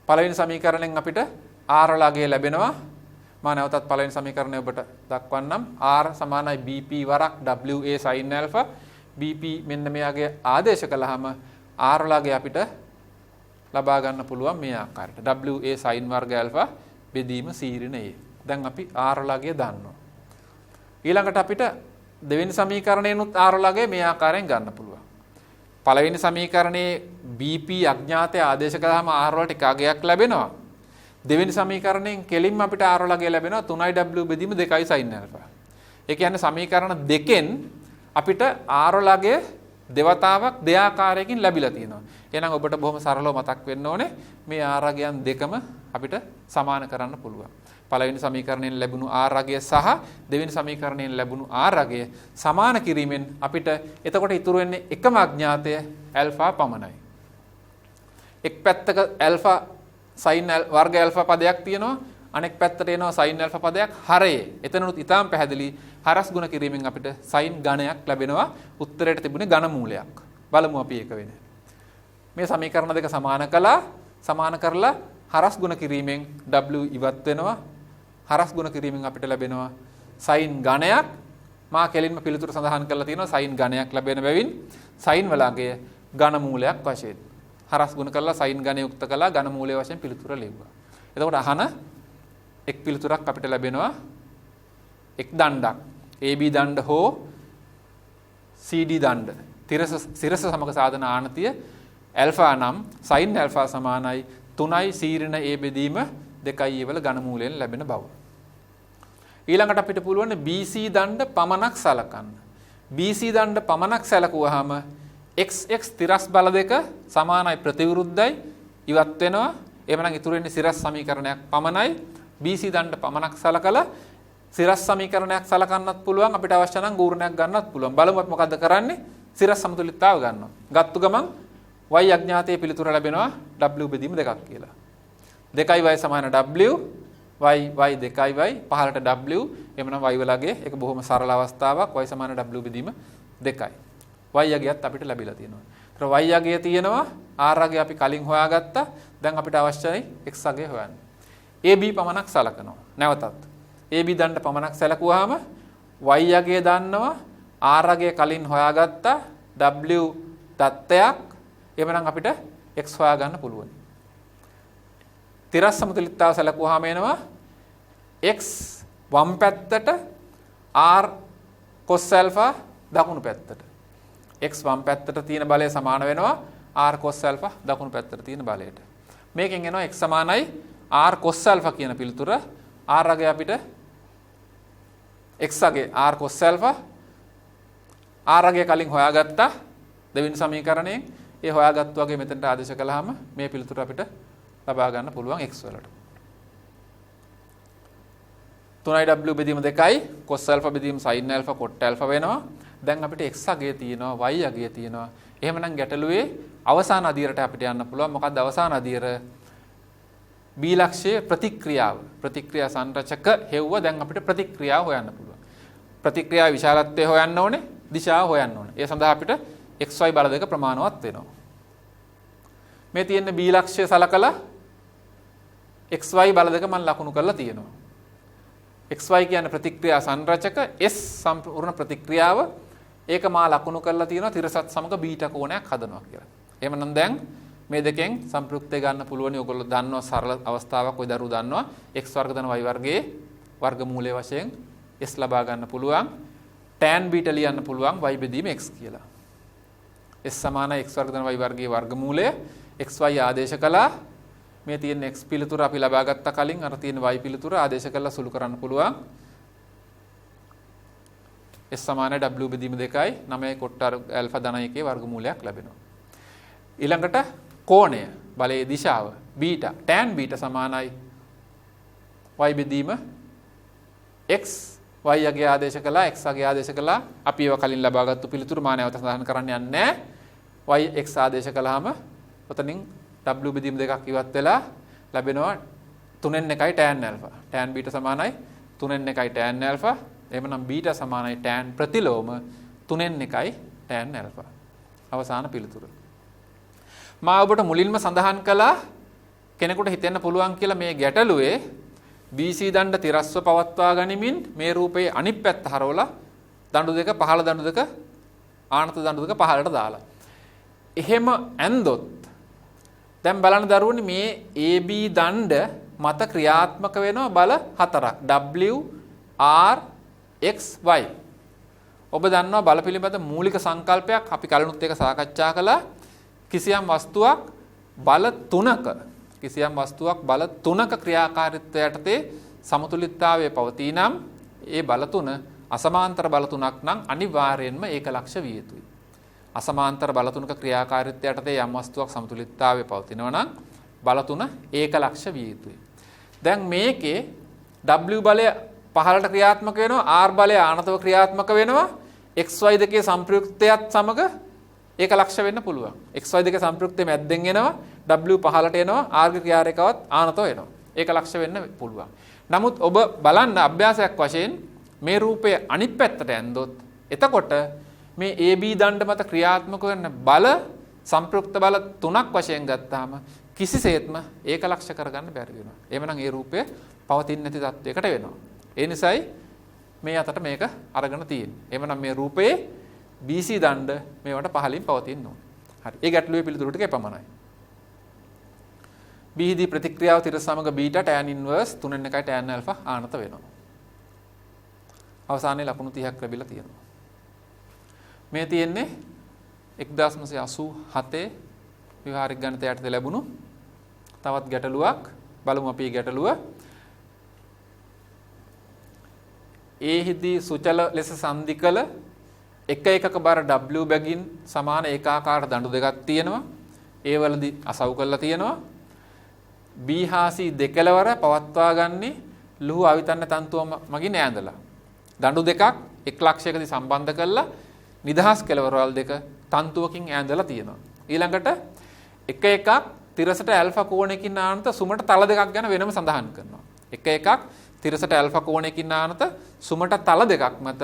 පළවෙනි සමීකරණයෙන් අපිට R වලගේ ලැබෙනවා. මම නැවතත් පළවෙනි සමීකරණය ඔබට දක්වන්නම්. R සමානයි BP වරක් WA sin alpha. BP මෙන්න මෙයාගේ ආදේශ කළාම R වලගේ අපිට ලබා ගන්න පුළුවන් මේ ආකාරයට. WA sin වර්ග ඇල්ෆා බෙදීම සීරින A. දැන් අපි R වලගේ දන්නවා. ඊළඟට අපිට දෙවෙනි සමීකරණයනොත් R වලගේ මේ ආකාරයෙන් ගන්න පුළුවන්. පළවෙනි සමීකරණයේ BP අඥාතය ආදේශ කළාම R වලට එක අගයක් ලැබෙනවා. දෙවෙනි සමීකරණයෙන් කෙලින්ම අපිට R වලගේ ලැබෙනවා 3W බෙදීම 2 sin ඇල්ෆා. ඒ කියන්නේ සමීකරණ දෙකෙන් අපිට R වලගේ දෙවතාවක් දෙආකාරයකින් ලැබිලා තියෙනවා. එහෙනම් ඔබට බොහොම සරලව මතක් වෙන්න ඕනේ මේ R අගයන් දෙකම අපිට සමාන කරන්න පුළුවන්. පළවෙනි සමීකරණයෙන් ලැබුණු R අගය සහ දෙවෙනි සමීකරණයෙන් ලැබුණු R අගය සමාන කිරීමෙන් අපිට එතකොට ඉතුරු වෙන්නේ එකම අඥාතය ඇල්ෆා පමණයි. එක් පැත්තක ඇල්ෆා sin වර්ග ඇල්ෆා පදයක් තියෙනවා. අනෙක් පැත්තට එනවා sin ඇල්ෆා පදයක් හරයේ. එතනනුත් ඊටාම් පැහැදිලි හරස් ගුණ කිරීමෙන් අපිට sin ඝනයක් ලැබෙනවා. උත්තරයට තිබුණේ ඝන මූලයක්. බලමු අපි ඒක වෙන්නේ. මේ සමීකරණ දෙක සමාන කළා. සමාන කරලා හරස් ගුණ කිරීමෙන් W ඉවත් වෙනවා. හරස් ගුණ කිරීමෙන් අපිට ලැබෙනවා sin ඝනයක්. මා කෙලින්ම පිළිතුර සඳහන් කරලා තියෙනවා sin ඝනයක් ලැබෙන බැවින් sin වලගේ ඝන මූලයක් වශයෙන් හරස් ගුණ කරලා sin ඝනය යුක්ත කළා ඝන මූලය වශයෙන් පිළිතුර ලැබුවා. එතකොට අහන එක් පිළිතුරක් අපිට ලැබෙනවා එක් දණ්ඩක් AB දණ්ඩ හෝ CD දණ්ඩ සිරස සමග සාධන ආනතිය ඇල්ෆා නම් sin ඇල්ෆා සමානයි 3යි සීරින A බෙදීම 2යි වල ඝන මූලයෙන් ලැබෙන බව. ඊළඟට අපිට පුළුවන් BC දණ්ඩ පමණක් සලකන්න. BC දණ්ඩ පමණක් සැලකුවාම x තිරස් බල දෙක සමානයි ප්‍රතිවිරුද්ධයි ඉවත් වෙනවා. එhmenan ඉතුරු වෙන්නේ සිරස් සමීකරණයක් පමණයි. BC දණ්ඩ පමණක් සලකලා සිරස් සමීකරණයක් සලකන්නත් පුළුවන්. අපිට අවශ්‍ය නම් ගූර්ණයක් ගන්නත් පුළුවන්. බලමු අපි මොකද්ද කරන්නේ? සිරස් සමතුලිතතාව ගන්නවා. ගත්තු ගමන් y අඥාතයේ පිළිතුර ලැබෙනවා w බෙදීම 2ක් කියලා. 2y සමාන w y 2y පහළට w එhmenan y වලගේ ඒක බොහොම සරල අවස්ථාවක්. y සමාන w බෙදීම 2යි. y අගයත් අපිට ලැබිලා තියෙනවා. ඒතර y අගය තියෙනවා r අගය අපි කලින් හොයාගත්තා. දැන් අපිට අවශ්‍යයි x අගය හොයන්න. AB පමණක් සලකනවා. නැවතත් AB දණ්ඩ පමණක් සැලකුවාම y අගය දන්නවා r අගය කලින් හොයාගත්තා w දත්තයක් එhmenan අපිට x හොයා ගන්න පුළුවන්. තිරස් සමතුලිතතාව සැලකුවාම එනවා x වම් පැත්තට r cos alpha දකුණු පැත්තට. x වම් පැත්තට තියෙන බලය සමාන වෙනවා r cos alpha දකුණු පැත්තට තියෙන බලයට. මේකෙන් එනවා x සමානයි r cos alpha කියන පිළිතුර. r අගය අපිට x අගය r cos alpha r අගය කලින් හොයාගත්තා දෙවෙනි සමීකරණයෙන්. ඒ හොයාගත්තු වගේ මෙතනට ආදේශ කළාම මේ පිළිතුර අපිට ලබා ගන්න පුළුවන් x වලට. 3w බෙදීම 2යි cos alpha බෙදීම sin alpha cot alpha වෙනවා. දැන් අපිට x අගය තියෙනවා y අගය තියෙනවා. එහෙමනම් ගැටලුවේ අවසාන අදියරට අපිට යන්න පුළුවන්. මොකක්ද අවසාන අදියර? b ලක්ෂයේ ප්‍රතික්‍රියාව. ප්‍රතික්‍රියා සංරචක හෙව්ව දැන් අපිට ප්‍රතික්‍රියාව හොයන්න පුළුවන්. ප්‍රතික්‍රියාවේ විශාලත්වය හොයන්න ඕනේ, දිශාව හොයන්න ඕනේ. ඒ සඳහා අපිට xy බල දෙක ප්‍රමාණවත් වෙනවා. මේ තියෙන b ලක්ෂය සලකලා xy බල දෙක මම ලකුණු කරලා තියෙනවා. xy කියන්නේ ප්‍රතික්‍රියා සංරචක s සම්පූර්ණ ප්‍රතික්‍රියාව. ඒක මා ලකුණු කරලා තියෙනවා තිරසත් සමග බීටා කෝණයක් හදනවා කියලා. එහෙමනම් දැන් මේ දෙකෙන් සම්ප්‍රයුක්තය ගන්න පුළුවන්. ඔයගොල්ලෝ දන්නවා සරල අවස්ථාවක් ඔය දරුවෝ දන්නවා x වර්ග ධන y වර්ගයේ වර්ගමූලය වශයෙන් s ලබා ගන්න පුළුවන්. tan බීටා ලියන්න පුළුවන් y බෙදීම x කියලා. s සමාන x වර්ග ධන y වර්ගයේ වර්ගමූලය xy ආදේශ කළා. මේ තියෙන x පිළිතුර අපි ලබා ගත්ත කලින් අර තියෙන y පිළිතුර ආදේශ කරලා සුළු කරන්න පුළුවන්. s සමාන w බෙදීම 2යි 9 කොට ඇල්ෆා ධන 1 වර්ගමූලයක් ලැබෙනවා. ඊළඟට කෝණය බලයේ දිශාව බීටා tan බීටා සමානයි y බෙදීම x y අගය ආදේශ කළා x අගය ආදේශ කළා. අපි ඒවා කලින් ලබාගත්තු පිළිතුරු මා නැවත සඳහන් කරන්න යන්නේ නැහැ. y x ආදේශ කළාම ඔතනින් w බෙදීම 2ක් ඉවත් වෙලා ලැබෙනවා 3න් 1යි tan alpha. tan බීටා සමානයි 3න් 1යි tan alpha. එහෙමනම් බීටා සමානයි tan ප්‍රතිලෝම 3න් 1යි tan alpha. අවසාන පිළිතුර. මා ඔබට මුලින්ම සඳහන් කළා කෙනෙකුට හිතෙන්න පුළුවන් කියලා මේ ගැටලුවේ BC දණ්ඩ තිරස්ව පවත්වා ගනිමින් මේ රූපයේ අනිත් පැත්ත හරවලා දඬු දෙක පහළ දඬු දෙක ආනත දඬු දෙක පහළට දාලා. එහෙම ඇන්දොත් දැන් බලන්න දරුවනේ මේ AB දණ්ඩ මත ක්‍රියාත්මක වෙනවා බල හතරක්. W R X Y. ඔබ දන්නවා බල පිළිබඳ මූලික සංකල්පයක් අපි කලිනුත් ඒක සාකච්ඡා කළා. කිසියම් වස්තුවක් බල තුනක ක්‍රියාකාරීත්වය යටතේ සමතුලිතතාවයේ පවතී නම් ඒ බල තුන අසමාන්තර බල තුනක් නම් අනිවාර්යයෙන්ම ඒකලක්ෂ විය යුතුයි. අසමාන්තර බල තුනක ක්‍රියාකාරීත්වය යටතේ යම් වස්තුවක් සමතුලිතතාවයේ පවතිනවා නම් බල තුන ඒකලක්ෂ විය යුතුයි. දැන් මේකේ W බලය පහළට ක්‍රියාත්මක වෙනවා, R බලය ආනතව ක්‍රියාත්මක වෙනවා. XY දෙකේ සංප්‍රයුක්තයත් සමග ඒකලක්ෂ වෙන්න පුළුවන්. XY දෙකේ සංප්‍රයුක්තය මැද්දෙන් එනවා, W පහළට එනවා, R ගේ ක්‍රියාරේඛාවත් ආනතව එනවා. ඒකලක්ෂ වෙන්න පුළුවන්. නමුත් ඔබ බලන්න අභ්‍යාසයක් වශයෙන් මේ රූපය අනිත් පැත්තට ඇන්දොත් එතකොට මේ AB දණ්ඩ මත ක්‍රියාත්මක වෙන බල සංප්‍රයුක්ත බල තුනක් වශයෙන් ගත්තාම කිසිසේත්ම ඒකලක්ෂ කරගන්න බැරි වෙනවා. එහෙමනම් ඒ රූපය පවතින්නේ නැති තත්වයකට වෙනවා. ඒ නිසායි මේ අතට මේක අරගෙන තියෙන්නේ. එහෙමනම් මේ රූපයේ BC දණ්ඩ මේවට පහළින් පවතින්න ඕනේ. හරි. ඒ ගැටලුවේ පිළිතුරු ටික එපමණයි. B දී ප්‍රතික්‍රියාව තිර සමග beta tan inverse 3 tan alpha ආනත වෙනවා. අවසානයේ ලකුණු 30ක් ලැබිලා තියෙනවා. මේ තියෙන්නේ 1987 විවහාරික ගණිතය යටතේ ලැබුණු තවත් ගැටලුවක්. බලමු අපි මේ ගැටලුව. එහිදී සුචල ලෙස සංදි කළ එක එකක බර W බැගින් සමාන ඒකාකාර දඬු දෙකක් තියෙනවා. ඒ වලදී අසව් කරලා තියෙනවා. B හා C දෙකලවර පවත්වා ගන්නේ ලුහු අවිතන්න තන්තුව මගින් ඈඳලා. දඬු දෙකක් එක් ලක්ෂයකදී සම්බන්ධ කරලා නිදහස් කෙලවරවල් දෙක තන්තුවකින් ඈඳලා තියෙනවා. ඊළඟට එක එකක් තිරසට ඇල්ෆා කෝණයකින් ආනත සුමට තල දෙකක් ගැන වෙනම සඳහන් කරනවා. එක එකක් තිරසට ඇල්ෆා කෝණයකින් ආනත සුමට තල දෙකක් මත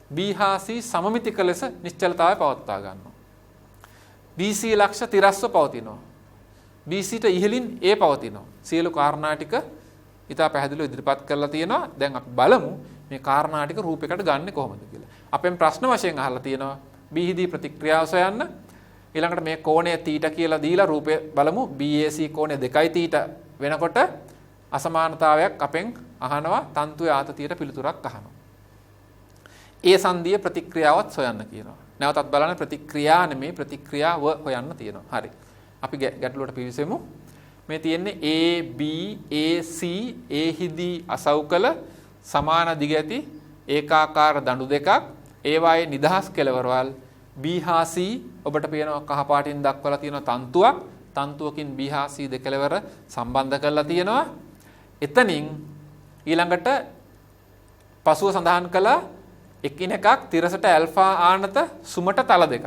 B හා C සමමිතික ලෙස නිශ්චලතාවය පවත්වා ගන්නවා. BC ලක්ෂ තිරස්ව පවතිනවා. BCට ඉහළින් A පවතිනවා. සියලු කාරණා ටික ඉතා පැහැදිලිව ඉදිරිපත් කරලා තියෙනවා. දැන් අපි බලමු මේ කාරණා ටික රූපයකට ගන්නෙ කොහොමද කියලා. අපෙන් ප්‍රශ්න වශයෙන් අහලා තියෙනවා B දී ප්‍රතික්‍රියාව සොයන්න. ඊළඟට මේ කෝණය θ කියලා දීලා රූපය බලමු. BAC කෝණය 2θ වෙනකොට අසමානතාවයක් අපෙන් අහනවා. තන්තුවේ ආතතියට පිළිතුරක් අහනවා. ඒ සංදිය ප්‍රතික්‍රියාවත් සොයන්න කියනවා. නැවතත් බලන්න ප්‍රතික්‍රියා නෙමෙයි ප්‍රතික්‍රියාව හොයන්න තියෙනවා. හරි. අපි ගැටලුවට පිවිසෙමු. මේ තියෙන්නේ A B AC A හිදී අසව් කළ සමාන දිග ඇති ඒකාකාර දඬු දෙකක්. ඒවායේ නිදහස් කෙලවරවල් B හා C ඔබට පේනවා කහ පාටින් දක්වලා තියෙන තන්තුවක්. තන්තුවකින් B හා C දෙකලවර සම්බන්ධ කරලා තියෙනවා. එතනින් ඊළඟට පසුව සඳහන් කළා එකිනෙකක් තිරසට ඇල්ෆා ආනත සුමට තල දෙකක්.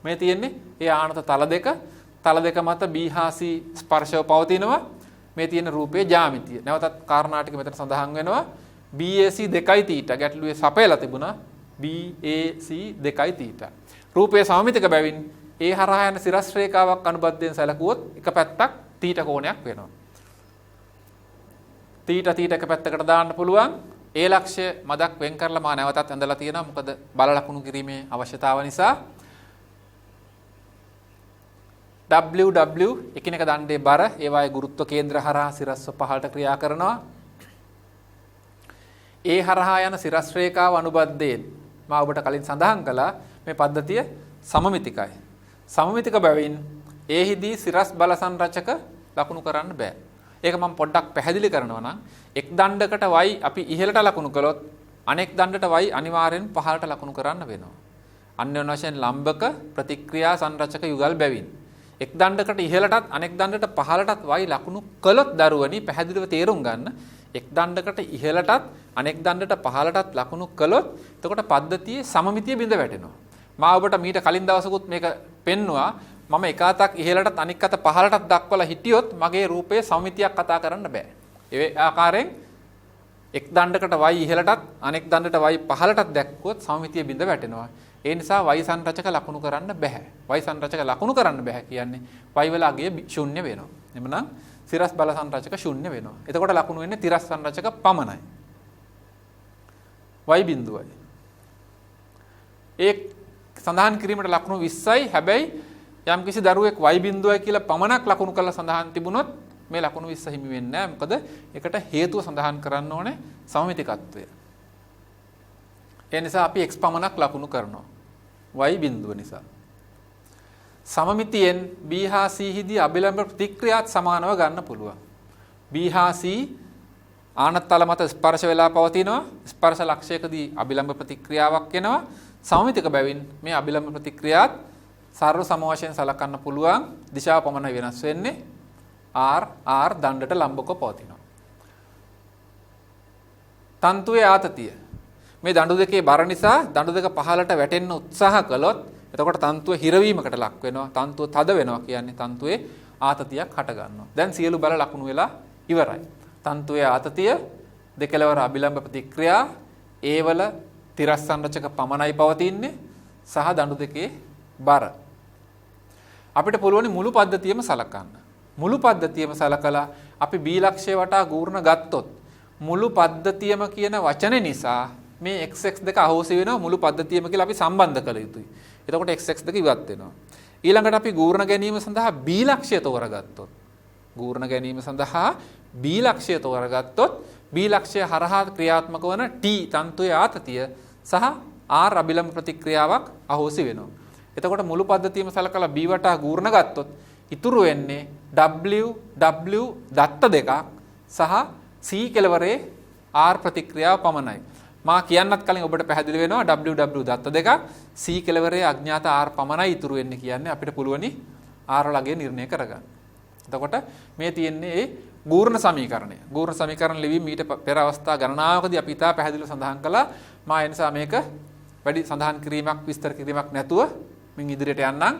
මේ තියෙන්නේ ඒ ආනත තල දෙක. තල දෙක මත B හා C ස්පර්ශව පවතිනවා. මේ තියෙන රූපයේ ජ්‍යාමිතිය. නැවතත් කාරණා ටික මෙතන සඳහන් වෙනවා. BAC 2θ ගැටලුවේ සපයලා තිබුණා. BAC 2θ. රූපයේ සමමිතික බැවින් ඒ හරහා යන සිරස් රේඛාවක් අනුබද්ධයෙන් සැලකුවොත් එක පැත්තක් θ කෝණයක් වෙනවා. θ එක පැත්තකට දාන්න පුළුවන්. ඒ ලක්ෂ්‍ය මදක් වෙන් කරලා මා නැවතත් ඇඳලා තියෙනවා. මොකද බල ලකුණු කිරීමේ අවශ්‍යතාව නිසා. W එකිනෙක දණ්ඩේ බර ඒවායේ ගුරුත්ව කේන්ද්‍ර හරහා සිරස්ව පහළට ක්‍රියා කරනවා. ඒ හරහා යන සිරස් රේඛාව අනුබද්ධයෙන් මා ඔබට කලින් සඳහන් කළා මේ පද්ධතිය සමමිතිකයි. සමමිතික බැවින් ඒ හිදී සිරස් බල සංරචක ලකුණු කරන්න බෑ. ඒක මම පොඩ්ඩක් පැහැදිලි කරනවා නම් එක් දණ්ඩකට y අපි ඉහළට ලකුණු කළොත් අනෙක් දණ්ඩට y අනිවාර්යෙන් පහළට ලකුණු කරන්න වෙනවා. අන්‍යෝන්‍ය වශයෙන් ලම්බක ප්‍රතික්‍රියා සංරචක යුගල් බැවින් එක් දණ්ඩකට ඉහළටත් අනෙක් දණ්ඩට පහළටත් y ලකුණු කළොත් දරුවනි පැහැදිලිව තේරුම් ගන්න. එක් දණ්ඩකට ඉහළටත් අනෙක් දණ්ඩට පහළටත් ලකුණු කළොත් එතකොට පද්ධතියේ සමමිතිය බිඳ වැටෙනවා. මා ඔබට මීට කලින් දවසකුත් මේක පෙන්නවා. මම එක අතක් ඉහළටත් අනික් අත පහළටත් දක්වලා හිටියොත් මගේ රූපයේ සමමිතියක් කතා කරන්න බෑ. ඒ ආකාරයෙන් එක් දණ්ඩකට y ඉහළටත් අනෙක් දණ්ඩට y පහළටත් දැක්කුවොත් සමමිතිය බිඳ වැටෙනවා. ඒ නිසා y සංරචක ලකුණු කරන්න බෑ. y සංරචක ලකුණු කරන්න බෑ කියන්නේ y වල අගය ශුන්‍ය වෙනවා. එhmenan සිරස් බල සංරචක ශුන්‍ය වෙනවා. එතකොට ලකුණු වෙන්නේ තිරස් සංරචක පමණයි. y බිඳුවයි. ඒ සඳහන් කිරීමට ලකුණු 20යි. හැබැයි යම් කිසි දරුවෙක් y බිඳුවයි කියලා පමණක් ලකුණු කරලා සඳහන් තිබුණොත් මේ ලකුණු 20 හිමි වෙන්නේ නැහැ. මොකද ඒකට හේතුව සඳහන් කරන්න ඕනේ සමමිතිකත්වය. ඒ නිසා අපි x පමණක් ලකුණු කරනවා. y බිඳුව නිසා. සමමිතියෙන් b හා c හිදී අභිලම්බ ප්‍රතික්‍රියාත් සමානව ගන්න පුළුවන්. b හා c ආනත්තල මත ස්පර්ශ වෙලා පවතිනවා. ස්පර්ශ ලක්ෂයකදී අභිලම්බ ප්‍රතික්‍රියාවක් එනවා. සමමිතික බැවින් මේ අභිලම්බ ප්‍රතික්‍රියාත් සර්ව සම වශයෙන් සලකන්න පුළුවන්. දිශාව පමණයි වෙනස් වෙන්නේ. r දණ්ඩට ලම්බකව පවතිනවා. තන්තුවේ ආතතිය. මේ දඬු දෙකේ බර නිසා දඬු දෙක පහළට වැටෙන්න උත්සාහ කළොත් එතකොට තන්තුව හිරවීමකට ලක් වෙනවා. තන්තුව තද වෙනවා කියන්නේ තන්තුවේ ආතතියක් හට ගන්නවා. දැන් සියලු බල ලකුණු වෙලා ඉවරයි. තන්තුවේ ආතතිය, දෙකලවර අභිලම්බ ප්‍රතික්‍රියා, ඒවල තිරස් සංරචක පමණයි පවතින්නේ සහ දඬු දෙකේ බර. අපිට පුළුවන් මුළු පද්ධතියම සලකන්න. මුළු පද්ධතියම සලකලා අපි b ලක්ෂය වටා ගූර්ණ ගත්තොත් මුළු පද්ධතියම කියන වචනේ නිසා මේ xx දෙක අහෝසි වෙනවා මුළු පද්ධතියම කියලා අපි සම්බන්ධ කළ යුතුයි. එතකොට xx දෙක ඉවත් වෙනවා. ඊළඟට අපි ගූර්ණ ගැනීම සඳහා b ලක්ෂය තෝරගත්තොත් ගූර්ණ ගැනීම සඳහා b ලක්ෂය තෝරගත්තොත් b ලක්ෂය හරහා ක්‍රියාත්මක වන t තන්තුවේ ආතතිය සහ r අභිලම්බ ප්‍රතික්‍රියාවක් අහෝසි වෙනවා. එතකොට මුළු පද්ධතියම සලකලා b වටා ගූර්ණ ගත්තොත් ඉතුරු වෙන්නේ w දත්ත දෙකක් සහ c කෙලවරේ r ප්‍රතික්‍රියාව පමණයි. මා කියන්නත් කලින් ඔබට පැහැදිලි වෙනවා w දත්ත දෙකක් c කෙලවරේ අඥාත r පමණයි ඉතුරු වෙන්නේ කියන්නේ අපිට පුළුවනි r ලගය නිර්ණය කරගන්න. එතකොට මේ තියෙන්නේ ඒ ගූර්ණ සමීකරණය. ගූර්ණ සමීකරණ ලිවීම ඊට පෙර අවස්ථා ගණනාවකදී අපි ඉතා පැහැදිලිව සඳහන් කළා. මා ඒ නිසා මේක වැඩි සඳහන් කිරීමක් විස්තර කිරීමක් නැතුව මින් ඉදිරියට යන්නම්.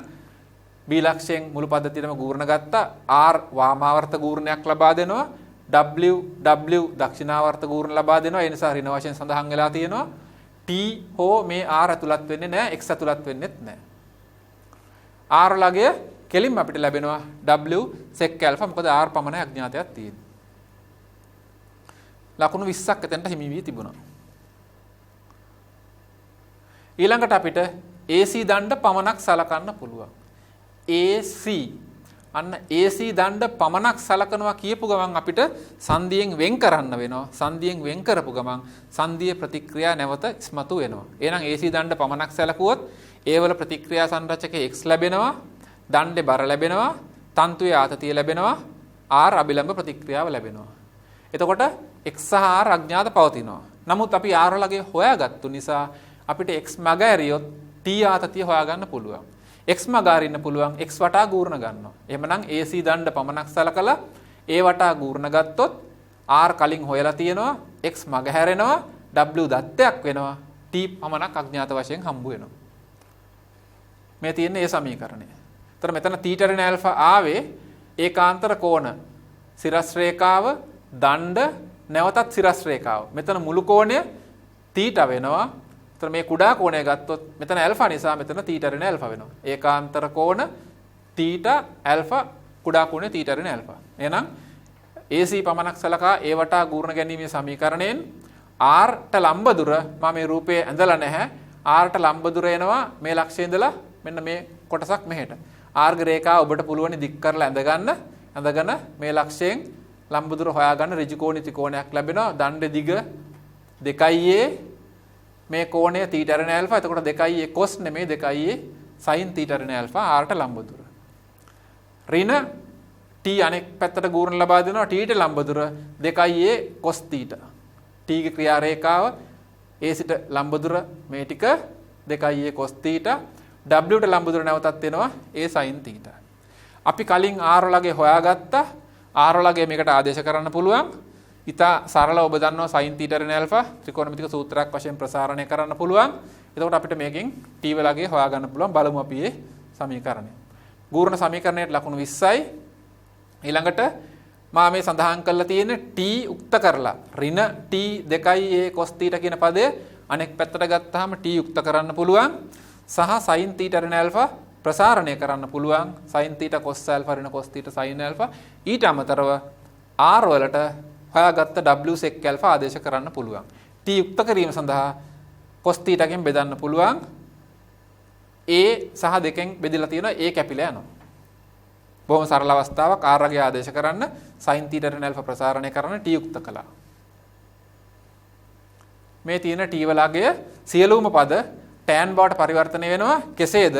b ලක්ෂයෙන් මුළු පද්ධතියම ගූර්ණ ගත්තා. r වාමාවර්ත ගූර්ණයක් ලබා දෙනවා. w දක්ෂිනාවර්ත ගූර්ණ ලබා දෙනවා. ඒ නිසා ඍණ වශයෙන් සඳහන් වෙලා තියෙනවා. t හෝ මේ r ඇතුළත් වෙන්නේ නැහැ. x ඇතුළත් වෙන්නේත් නැහැ. r ලගය කෙලින්ම අපිට ලැබෙනවා w sec alpha. මොකද r පමණයි අඥාතයක් තියෙන්නේ. ලකුණු 20ක් එතනට හිමි වී තිබුණා. ඊළඟට අපිට AC දණ්ඩ පමණක් සලකන්න පුළුවන්. AC අන්න AC දණ්ඩ පමණක් සලකනවා කියපු ගමන් අපිට සංදියෙන් වෙන් කරන්න වෙනවා. සංදියෙන් වෙන් කරපු ගමන් සංදියේ ප්‍රතික්‍රියා නැවත ඉස්මතු වෙනවා. එහෙනම් AC දණ්ඩ පමණක් සැලකුවොත් ඒවල ප්‍රතික්‍රියා සංරචකයේ X ලැබෙනවා, දණ්ඩේ බර ලැබෙනවා, තන්තුවේ ආතතිය ලැබෙනවා, R අභිලම්බ ප්‍රතික්‍රියාව ලැබෙනවා. එතකොට X සහ R අඥාත පවතිනවා. නමුත් අපි R ලගේ හොයාගත්තු නිසා අපිට X මග ඇරියොත් T ආතතිය හොයාගන්න පුළුවන්. x මග අරින්න පුළුවන් x වටා ගූර්ණ ගන්නවා. එහෙමනම් AC දණ්ඩ පමණක් සලකලා A වටා ගූර්ණ ගත්තොත් R කලින් හොයලා තියෙනවා x මග හැරෙනවා w දත්තයක් වෙනවා t පමණක් අඥාත වශයෙන් හම්බ වෙනවා. මේ තියෙන්නේ ඒ සමීකරණය. ඒතර මෙතන θ ඍණ ඇල්ෆා ආවේ ඒකාන්තර කෝණ සිරස් රේඛාව දණ්ඩ නැවතත් සිරස් රේඛාව. මෙතන මුළු කෝණය θ වෙනවා. මේ කුඩා කෝණය ගත්තොත් මෙතන ඇල්ෆා නිසා මෙතන θ ඍණ ඇල්ෆා වෙනවා. ඒකාන්තර කෝණ θ ඇල්ෆා කුඩා කෝණය θ ඍණ ඇල්ෆා. එහෙනම් AC පමණක් සලකා ඒ වටා ගූර්ණ ගැනීමේ සමීකරණයෙන් R ට ලම්බ දුර මම මේ රූපයේ ඇඳලා නැහැ. R ට ලම්බ දුර එනවා මේ ලක්ෂයේ ඉඳලා මෙන්න මේ කොටසක් මෙහෙට. R ගේ රේඛාව ඔබට පුළුවන් දික් කරලා ඇඳගෙන මේ ලක්ෂයෙන් ලම්බ දුර හොයාගන්න ඍජු කෝණී ත්‍රිකෝණයක් ලැබෙනවා. දණ්ඩ දිග 2a මේ කෝණය θ ඍණ ඇල්ෆා. එතකොට 2a cos නෙමෙයි 2a sin θ ඍණ ඇල්ෆා r ට ලම්බ දුර. ඍණ t අනෙක් පැත්තට ගූර්ණ ලබා දෙනවා t ට ලම්බ දුර 2a cos θ. t ගේ ක්‍රියා රේඛාව a සිට ලම්බ දුර මේ ටික 2a cos θ. w ට ලම්බ දුර නැවතත් එනවා a sin θ. අපි කලින් r ලගේ හොයාගත්තා. r ලගේ මේකට ආදේශ කරන්න පුළුවන්. ඉතා සරල ඔබ දන්නවා sin θ ඍණ ඇල්ෆා ත්‍රිකෝණමිතික සූත්‍රයක් වශයෙන් ප්‍රසාරණය කරන්න පුළුවන්. එතකොට අපිට මේකෙන් t වලගේ හොයාගන්න පුළුවන්. බලමු අපි මේ සමීකරණය. ගූර්ණ සමීකරණයට ලකුණු 20යි. ඊළඟට මා මේ සඳහන් කරලා තියෙන t උක්ත කරලා ඍණ t 2a cos θ කියන පදය අනෙක් පැත්තට ගත්තාම t උක්ත කරන්න පුළුවන්. සහ sin θ ඍණ ඇල්ෆා ප්‍රසාරණය කරන්න පුළුවන්. sin θ cos ඇල්ෆා ඍණ cos θ sin ඇල්ෆා ඊට අමතරව r වලට හොයාගත්ත w sec alpha ආදේශ කරන්න පුළුවන්. t යුක්ත කිරීම සඳහා cos θ ගෙන් බෙදන්න පුළුවන්. A සහ දෙකෙන් බෙදලා තියෙනවා A කැපිලා යනවා. බොහොම සරල අවස්ථාවක් R ගේ ආදේශ කරන්න sin θ ඍණ α ප්‍රසාරණය කරන t යුක්ත කළා. මේ තියෙන t වලගේ සියලුම පද tan බවට පරිවර්තනය වෙනවා. කෙසේද?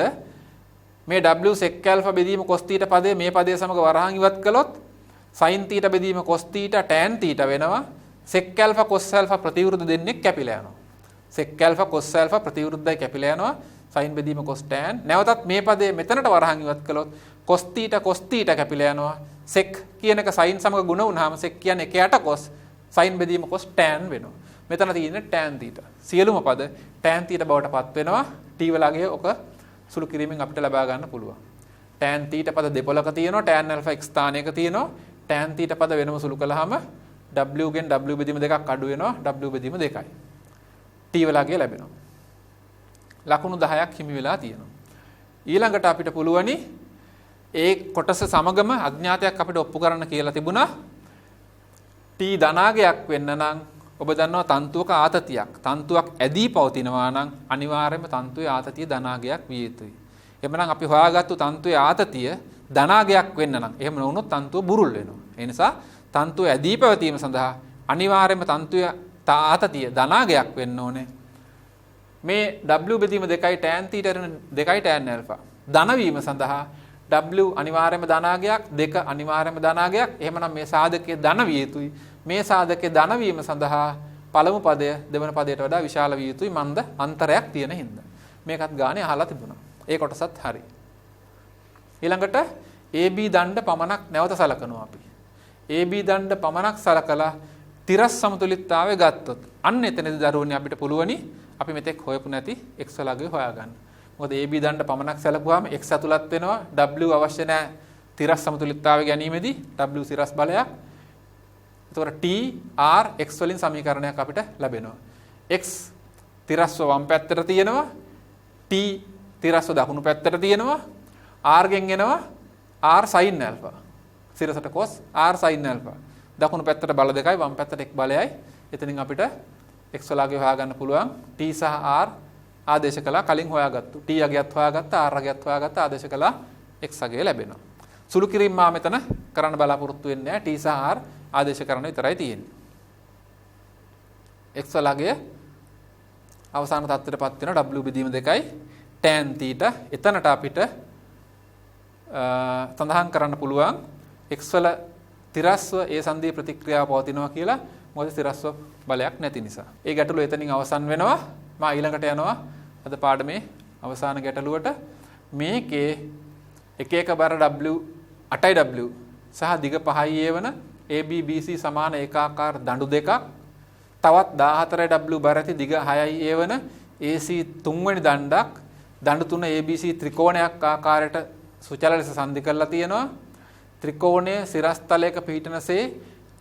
මේ w sec α බෙදීම cos θ පදේ මේ පදයේ සමග වරහන් ඉවත් කළොත් sin θ බෙදීම cos θ tan θ වෙනවා. sec α cos α ප්‍රතිවිරුද්ධ දෙන්නේ කැපිලා යනවා. sec α cos α ප්‍රතිවිරුද්ධයි කැපිලා යනවා. sin බෙදීම cos tan. නැවතත් මේ පදේ මෙතනට වරහන් ඉවත් කළොත් cos θ කැපිලා යනවා. sec කියන එක sin සමග ගුණ වුණාම sec කියන්නේ 1ට cos sin බෙදීම cos tan වෙනවා. මෙතන තියෙන්නේ tan θ. සියලුම පද tan θ බවට පත් වෙනවා. t වලගේ ඔක සුළු කිරීමෙන් අපිට ලබා ගන්න පුළුවන්. tan θ පද දෙපොලක තියෙනවා. tan α x ස්ථානයක තියෙනවා. tan θ පද වෙනම සුළු කළාම w ගෙන් w බෙදීම දෙකක් අඩු වෙනවා. w බෙදීම 2යි. t වලගේ ලැබෙනවා. ලකුණු 10ක් හිමි වෙලා තියෙනවා. ඊළඟට අපිට පුළුවනි ඒ කොටස සමගම අඥාතයක් අපිට ඔප්පු කරන්න කියලා තිබුණා. t ධනාගයක් වෙන්න නම් ඔබ දන්නවා තන්තුවක ආතතියක්. තන්තුවක් ඇදී පවතිනවා නම් අනිවාර්යයෙන්ම තන්තුවේ ආතතිය ධනාගයක් විය යුතුයි. එහෙමනම් අපි හොයාගත්තු තන්තුවේ ආතතිය ධනාගයක් වෙන්න නම් එහෙම නොවුනොත් තන්තුව බුරුල් වෙනවා. ඒ නිසා තන්තුව ඇදී පැවතීම සඳහා අනිවාර්යයෙන්ම තන්තුවේ ආතතිය ධනාගයක් වෙන්න ඕනේ. මේ w බෙදීම 2යි tan θ ඍණ 2යි tan α ධන වීම සඳහා w අනිවාර්යයෙන්ම ධනාගයක් 2 අනිවාර්යයෙන්ම ධනාගයක්. එහෙමනම් මේ සාධකයේ ධන විය යුතුයි. මේ සාධකයේ ධන වීම සඳහා පළමු පදය දෙවන පදයට වඩා විශාල විය යුතුයි. මන්ද අන්තරයක් තියෙන හින්දා. මේකත් ගානේ අහලා තිබුණා. ඒ කොටසත් හරි. ඊළඟට AB දණ්ඩ පමණක් නැවත සලකනවා අපි. AB දණ්ඩ පමණක් සලකලා තිරස් සමතුලිතතාවය ගත්තොත් අන්න එතනදී දරුවනේ අපිට පුළුවනි අපි මෙතෙක් හොයපු නැති x වලගේ හොයාගන්න. මොකද AB දණ්ඩ පමණක් සැලකුවාම x ඇතුළත් වෙනවා. w අවශ්‍ය නැහැ තිරස් සමතුලිතතාවය ගැනීමේදී w සිරස් බලයක්. එතකොට t r x වලින් සමීකරණයක් අපිට ලැබෙනවා. x තිරස්ව වම් පැත්තට තියෙනවා. t තිරස්ව දකුණු පැත්තට තියෙනවා. r ගෙන් එනවා r sin α. සිරසට cos r sin α. දකුණු පැත්තට බල දෙකයි වම් පැත්තට එක් බලයයි. එතනින් අපිට x වලගේ හොයාගන්න පුළුවන්. t සහ r ආදේශ කළා කලින් හොයාගත්තු. t අගයත් හොයාගත්තා r අගයත් හොයාගත්තා ආදේශ කළා x අගය ලැබෙනවා. සුළු කිරීම මා මෙතන කරන්න බලාපොරොත්තු වෙන්නේ නැහැ. t සහ r ආදේශ කරන විතරයි තියෙන්නේ. x වලගේ අවසාන තත්ත්වයටපත් වෙන w බෙදීම 2යි tan θ. එතනට අපිට සඳහන් කරන්න පුළුවන් x වල තිරස්ව ඒ සංදී ප්‍රතික්‍රියාව පවතිනවා කියලා. මොකද තිරස්ව බලයක් නැති නිසා. ඒ ගැටලුව එතනින් අවසන් වෙනවා. මා ඊළඟට යනවා අද පාඩමේ අවසාන ගැටලුවට. මේකේ එක එක බර w 8w සහ දිග 5i වන AB BC සමාන ඒකාකාර දඬු දෙකක් තවත් 14w බර ඇති දිග 6i වන AC තුන්වෙනි දණ්ඩක් දඬු තුන ABC ත්‍රිකෝණයක් ආකාරයට සුචල ලෙස සංදි කරලා තියෙනවා. ත්‍රිකෝණයේ සිරස්තලයක පිහිටනසේ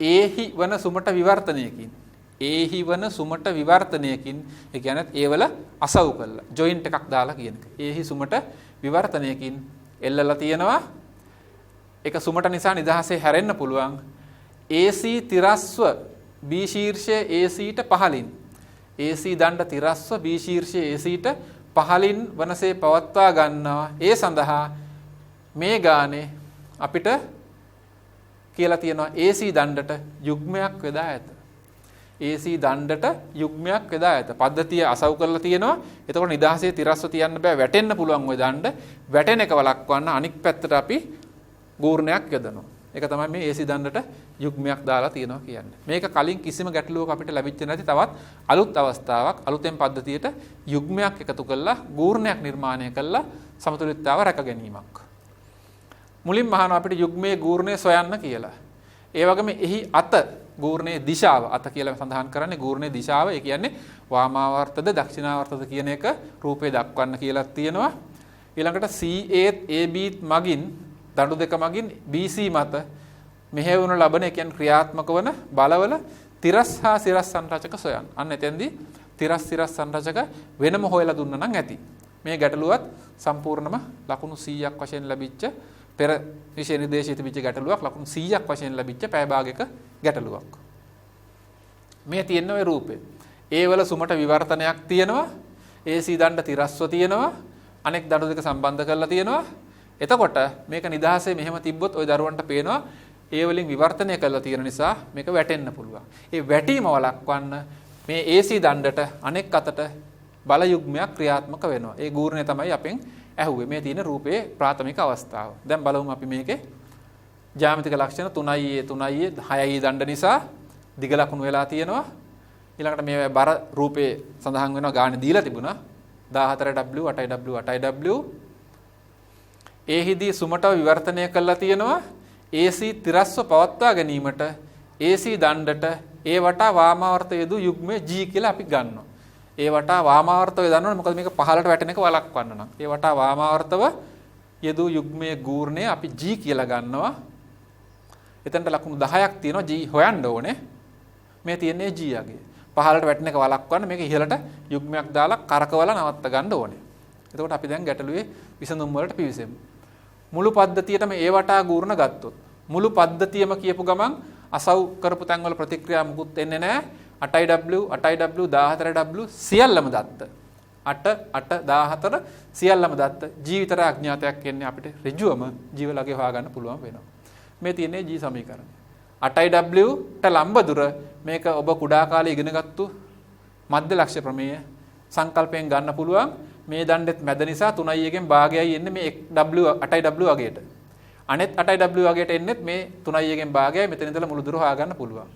ඒහි වන සුමට විවර්තනයකින් ඒ කියන්නේ ඒ වල අසව් කරලා ජොයින්ට් එකක් දාලා කියන එක. ඒහි සුමට විවර්තනයකින් එල්ලලා තියෙනවා. ඒක සුමට නිසා නිදහසේ හැරෙන්න පුළුවන්. AC තිරස්ව B ශීර්ෂයේ AC ට පහලින් AC දණ්ඩ තිරස්ව B ශීර්ෂයේ AC ට පහලින් වනසේ පවත්වා ගන්නවා. ඒ සඳහා මේ ගානේ අපිට කියලා තියෙනවා AC දණ්ඩට යුග්මයක් යොදා ඇත. AC දණ්ඩට යුග්මයක් යොදා ඇත. පද්ධතිය අසව් කරලා තියෙනවා. එතකොට නිදහසේ තිරස්ව තියන්න බෑ. වැටෙන්න පුළුවන් ওই දණ්ඩ. වැටෙන එක වළක්වන්න අනික් පැත්තට අපි ගූර්ණයක් යොදනවා. ඒක තමයි මේ AC දණ්ඩට යුග්මයක් දාලා තියෙනවා කියන්නේ. මේක කලින් කිසිම ගැටලුවක අපිට ලැබිච්ච නැති තවත් අලුත් අවස්ථාවක්. අලුතෙන් පද්ධතියට යුග්මයක් එකතු කරලා ගූර්ණයක් නිර්මාණය කරලා සමතුලිතතාව රැක ගැනීමක්. මුලින්ම අහනවා අපිට යුග්මයේ ගූර්ණය සොයන්න කියලා. ඒ වගේම එහි අත ගූර්ණයේ දිශාව අත කියලා සඳහන් කරන්නේ ගූර්ණයේ දිශාව. ඒ කියන්නේ වාමාවර්තද දක්ෂිනාවර්තද කියන එක රූපේ දක්වන්න කියලා තියෙනවා. ඊළඟට CA AB මගින් දඬු දෙක මගින් BC මත මෙහෙවුණු ලබන ඒ කියන්නේ ක්‍රියාත්මක වන බලවල තිරස් හා සිරස් සංරචක සොයන්න. අන්න එතෙන්දී තිරස් සිරස් සංරචක වෙනම හොයලා දුන්නා නම් ඇති. මේ ගැටලුවත් සම්පූර්ණම ලකුණු 100ක් වශයෙන් ලැබිච්ච පෙර විෂය නිර්දේශිත තිබිච්ච ගැටලුවක්. ලකුණු 100ක් වශයෙන් ලැබිච්ච පැය භාගයක ගැටලුවක්. මේ තියෙන ওই රූපේ. ඒ වල සුමට විවර්තනයක් තියෙනවා. AC දණ්ඩ තිරස්ව තියෙනවා. අනෙක් දඬු දෙක සම්බන්ධ කරලා තියෙනවා. එතකොට මේක නිදහසේ මෙහෙම තිබ්බොත් ওই දරුවන්ට පේනවා ඒ වලින් විවර්තනය කරලා තියෙන නිසා මේක වැටෙන්න පුළුවන්. ඒ වැටීම වළක්වන්න මේ AC දණ්ඩට අනෙක් අතට බල යුග්මයක් ක්‍රියාත්මක වෙනවා. ඒ ගූර්ණය තමයි අපෙන් ඇහුවේ. මේ තියෙන රූපයේ ප්‍රාථමික අවස්ථාව. දැන් බලමු අපි මේකේ ජ්‍යාමිතික ලක්ෂණ 3A 6A දණ්ඩ නිසා දිග ලකුණු වෙලා තියෙනවා. ඊළඟට මේ බර රූපේ සඳහන් වෙනවා ගානේ දීලා තිබුණා 14W 8W 8W. එහිදී සුමටව විවර්තනය කළා තියෙනවා AC තිරස්ව පවත්වා ගැනීමට AC දණ්ඩට ඒ වටා වාමාවර්ත යෙදු යුග්මය G කියලා අපි ගන්නවා. ඒ වටා වාමාවර්තව දන්නවනේ මොකද මේක පහළට වැටෙන එක වළක්වන්න නම්. ඒ වටා වාමාවර්තව යෙදු යුග්මයේ ගූර්ණය අපි G කියලා ගන්නවා. එතනට ලකුණු 10ක් තියෙනවා G හොයන්න ඕනේ. මේ තියෙන්නේ G යගේ. පහළට වැටෙන එක වළක්වන්න මේක ඉහළට යුග්මයක් දාලා කරකවලා නවත්ත ගන්න ඕනේ. එතකොට අපි දැන් ගැටලුවේ විසඳුම් වලට පිවිසෙමු. මුළු පද්ධතියටම ඒ වටා ගූර්ණ ගත්තොත් මුළු පද්ධතියම කියපු ගමන් අසව් කරපු තැන්වල ප්‍රතික්‍රියා මුකුත් එන්නේ නැහැ. 8W 8W 14W සියල්ලම දත්ත. 8 8 14 සියල්ලම දත්ත. ජීවිතර අඥාතයක් එන්නේ අපිට ඍජුවම ජීවලගේ හොයාගන්න පුළුවන් වෙනවා. මේ තියෙන්නේ G සමීකරණය. 8W ට ලම්බ දුර මේක ඔබ කුඩා කාලේ ඉගෙනගත්තු මධ්‍ය ලක්ෂ්‍ය ප්‍රමේය සංකල්පයෙන් ගන්න පුළුවන්. මේ දණ්ඩෙත් මැද නිසා 3i එකෙන් භාගයයි එන්නේ මේ W 8W වගේට. අනෙත් 8W වගේට එන්නේත් මේ 3i එකෙන් භාගයයි මෙතන ඉඳලා මුළු දුර හොයාගන්න පුළුවන්.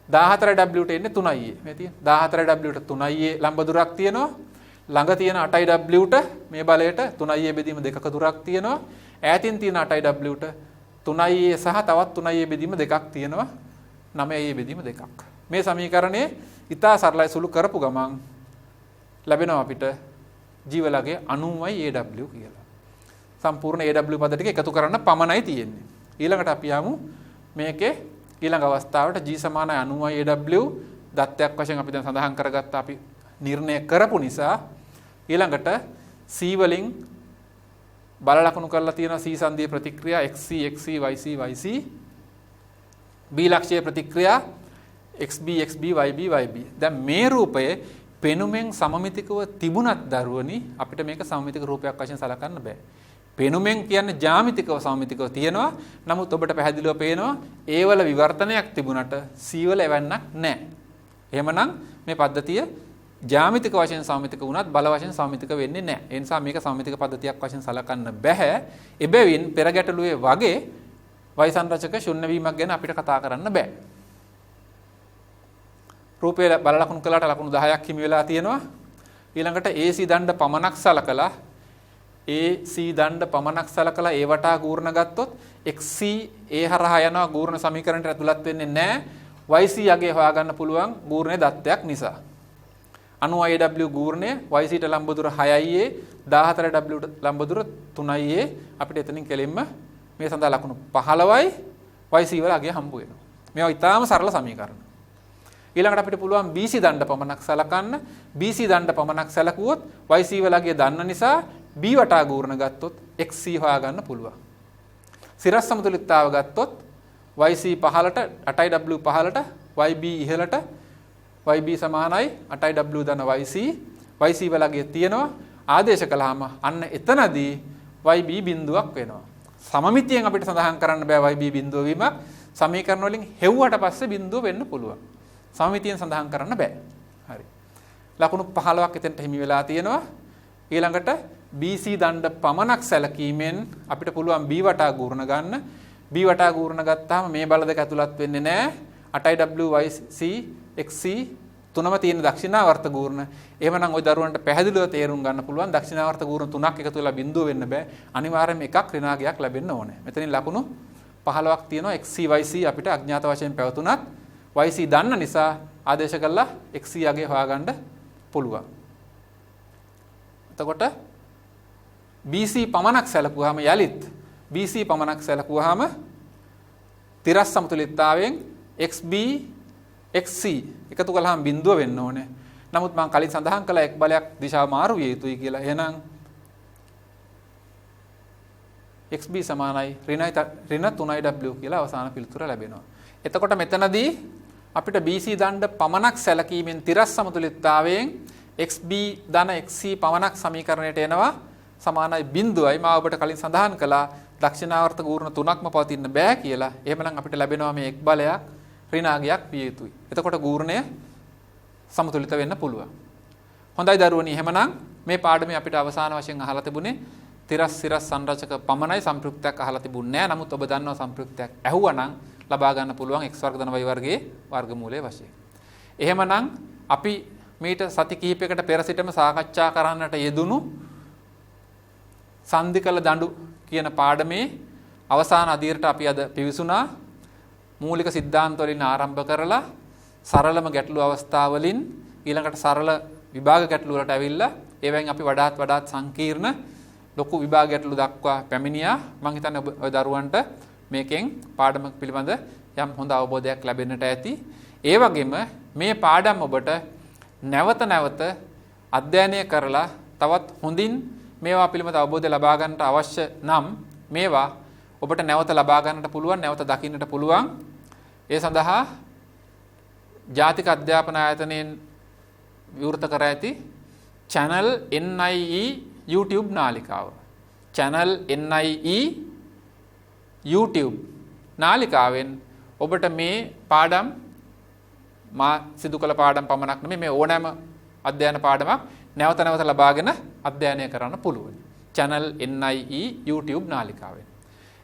14W ට එන්නේ 3i. මේ තියෙන 14W ට 3i ලම්බ දුරක් තියෙනවා. ළඟ තියෙන 8W ට මේ බලයට 3i බෙදීම දෙකක දුරක් තියෙනවා. ඈතින් තියෙන 8W ට 3i සහ තවත් 3i බෙදීම දෙකක් තියෙනවා. 9i බෙදීම දෙකක්. මේ සමීකරණේ ඉතා සරලයි සුළු කරපු ගමන් ලැබෙනවා අපිට ජීවලගේ 90යි AW කියලා. සම්පූර්ණ AW පද ටික එකතු කරන්න පමණයි තියෙන්නේ. ඊළඟට අපි යමු මේකේ ඊළඟ අවස්ථාවට G සමාන 90යි AW දත්තයක් වශයෙන් අපි දැන් සඳහන් කරගත්ත අපි නිර්ණය කරපු නිසා ඊළඟට C වලින් බල ලකුණු කරලා තියෙනවා C සංදියේ ප්‍රතික්‍රියා XC XC YC YC B ලක්ෂයේ ප්‍රතික්‍රියා XB XB YB YB. දැන් මේ රූපයේ පෙනුමෙන් සමමිතිකව තිබුණත් දරුවනි අපිට මේක සමමිතික රූපයක් වශයෙන් සලකන්න බෑ. පෙනුමෙන් කියන්නේ ජ්‍යාමිතිකව සමමිතිකව තියෙනවා. නමුත් ඔබට පැහැදිලිව පේනවා ඒ වල විවර්තනයක් තිබුණට C වල එවන්නක් නැහැ. එහෙමනම් මේ පද්ධතිය ජ්‍යාමිතික වශයෙන් සමමිතික වුණත් බල වශයෙන් සමමිතික වෙන්නේ නැහැ. ඒ නිසා මේක සමමිතික පද්ධතියක් වශයෙන් සලකන්න බෑ. එබැවින් පෙර ගැටලුවේ වගේ වයි සංරචක ශුන්‍ය වීමක් ගැන අපිට කතා කරන්න බෑ. රූපේ බල ලකුණු කළාට ලකුණු 10ක් හිමි වෙලා තියෙනවා. ඊළඟට AC දණ්ඩ පමණක් සලකලා AC දණ්ඩ පමණක් සලකලා ඒ වටා ගූර්ණ ගත්තොත් XC ඒ හරහා යනවා ගූර්ණ සමීකරණයට ඇතුළත් වෙන්නේ නැහැ. YC යගේ හොයාගන්න පුළුවන් ගූර්ණයේ දත්තයක් නිසා. 90AW ගූර්ණය YC ට ලම්බ දුර 6IA 14W ට ලම්බ දුර 3IA අපිට එතනින් කෙලින්ම මේ සඳහා ලකුණු 15යි YC වල අගය හම්බ වෙනවා. මේවා ඊටාම සරල සමීකරණ. ඊළඟට අපිට පුළුවන් BC දණ්ඩ පමණක් සලකන්න. BC දණ්ඩ පමණක් සැලකුවොත් YC වලගේ දන්න නිසා B වටා ගූර්ණ ගත්තොත් XC හොයාගන්න පුළුවන්. සිරස් සමතුලිතතාව ගත්තොත් YC පහළට 8W පහළට YB ඉහළට YB සමානයි 8W දන YC. YC වලගේ තියෙනවා ආදේශ කළාම අන්න එතනදී YB බිඳුවක් වෙනවා. සමමිතියෙන් අපිට සඳහන් කරන්න බෑ YB බිඳුව වීමක්. සමීකරණ වලින් හෙව්වට පස්සේ බිඳුව වෙන්න පුළුවන්. සමමිතියෙන් සඳහන් කරන්න බෑ. හරි. ලකුණු 15ක් එතෙන්ට හිමි වෙලා තියෙනවා. ඊළඟට BC දණ්ඩ පමණක් සැලකීමෙන් අපිට පුළුවන් B වටා ගූර්ණ ගන්න. B වටා ගූර්ණ ගත්තාම මේ බල දෙක ඇතුළත් වෙන්නේ නැහැ. 8W YC XC තුනම තියෙන දක්ෂිනාවර්ත ගූර්ණ. එහෙමනම් ওই දරුවන්ට පැහැදිලිව තේරුම් ගන්න පුළුවන් දක්ෂිනාවර්ත ගූර්ණ තුනක් එකතු වෙලා බිඳුව වෙන්න බෑ. අනිවාර්යයෙන්ම එකක් ඍණාගයක් ලැබෙන්න ඕනේ. මෙතනින් ලකුණු 15ක් තියෙනවා. XC YC අපිට අඥාත වශයෙන් පැවතුනත් YC දන්න නිසා ආදේශ කළා XC යගේ හොයාගන්න පුළුවන්. එතකොට BC පමණක් සැලකුවාම යලිත් BC පමණක් සැලකුවාම තිරස් සමතුලිතතාවයෙන් XB XC එකතු කළාම බිඳුව වෙන්න ඕනේ. නමුත් මම කලින් සඳහන් කළා එක් බලයක් දිශාව මාරු විය යුතුයි කියලා. එහෙනම් XB සමානයි ඍණ 3W කියලා අවසාන පිළිතුර ලැබෙනවා. එතකොට මෙතනදී අපිට BC දණ්ඩ පමණක් සැලකීමෙන් තිරස් සමතුලිතතාවයෙන් XB ධන XC පමණක් සමීකරණයට එනවා සමානයි 0යි. මා ඔබට කලින් සඳහන් කළා දක්ෂිනාවර්ත ගූර්ණ තුනක්ම පවතින්න බෑ කියලා. එහෙමනම් අපිට ලැබෙනවා මේ එක් බලයක් ඍණාගයක් විය යුතුයි. එතකොට ගූර්ණය සමතුලිත වෙන්න පුළුවන්. හොඳයි දරුවනි, එහෙමනම් මේ පාඩමේ අපිට අවසාන වශයෙන් අහලා තිබුණේ තිරස් සිරස් සංරචක පමණයි, සම්ප්‍රයුක්තයක් අහලා තිබුණේ නැහැ. නමුත් ඔබ දන්නවා සම්ප්‍රයුක්තයක් ඇහුවා නම් ලබා ගන්න පුළුවන් x වර්ග ධන y වර්ගයේ වර්ගමූලයේ වශයෙන්. එහෙමනම් අපි මීට සති කිහිපයකට පෙර සිටම සාකච්ඡා කරන්නට යෙදුණු සන්ධිකල දඬු කියන පාඩමේ අවසාන අදියරට අපි අද පිවිසුණා. මූලික සිද්ධාන්ත වලින් ආරම්භ කරලා සරලම ගැටළු අවස්ථාවලින් ඊළඟට සරල විභාග ගැටළු වලට ඇවිල්ලා ඒවෙන් අපි වඩාත් සංකීර්ණ ලොකු විභාග ගැටළු දක්වා පැමිණියා. මම හිතන්නේ ඔය දරුවන්ට මේකෙන් පාඩම පිළිබඳ යම් හොඳ අවබෝධයක් ලැබෙන්නට ඇති. ඒ වගේම මේ පාඩම් ඔබට නැවත අධ්‍යයනය කරලා තවත් හොඳින් මේවා පිළිබඳ අවබෝධය ලබා ගන්නට අවශ්‍ය නම් මේවා ඔබට නැවත ලබා ගන්නට පුළුවන්, නැවත දකින්නට පුළුවන්. ඒ සඳහා ජාතික අධ්‍යාපන ආයතනයෙන් විවෘත කර ඇති channel NIE YouTube නාලිකාව. channel NIE YouTube නාලිකාවෙන් ඔබට මේ පාඩම් මා සිදු කළ පාඩම් පමණක් නෙමෙයි මේ ඕනෑම අධ්‍යයන පාඩමක් නැවත ලබාගෙන අධ්‍යයනය කරන්න පුළුවන්. channel NIE YouTube නාලිකාවෙන්.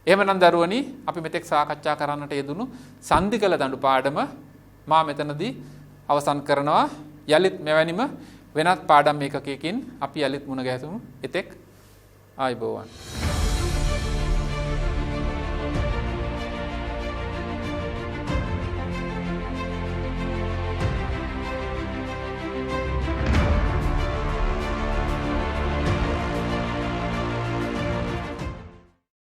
එහෙමනම් දරුවනි, අපි මෙතෙක් සාකච්ඡා කරන්නට යෙදුණු සන්ධිකල දඬු පාඩම මා මෙතනදී අවසන් කරනවා. යලිත් මෙවැනිම වෙනත් පාඩම් ඒකකයකින් අපි යලිත් මුණ ගැසුමු. එතෙක් ආයුබෝවන්.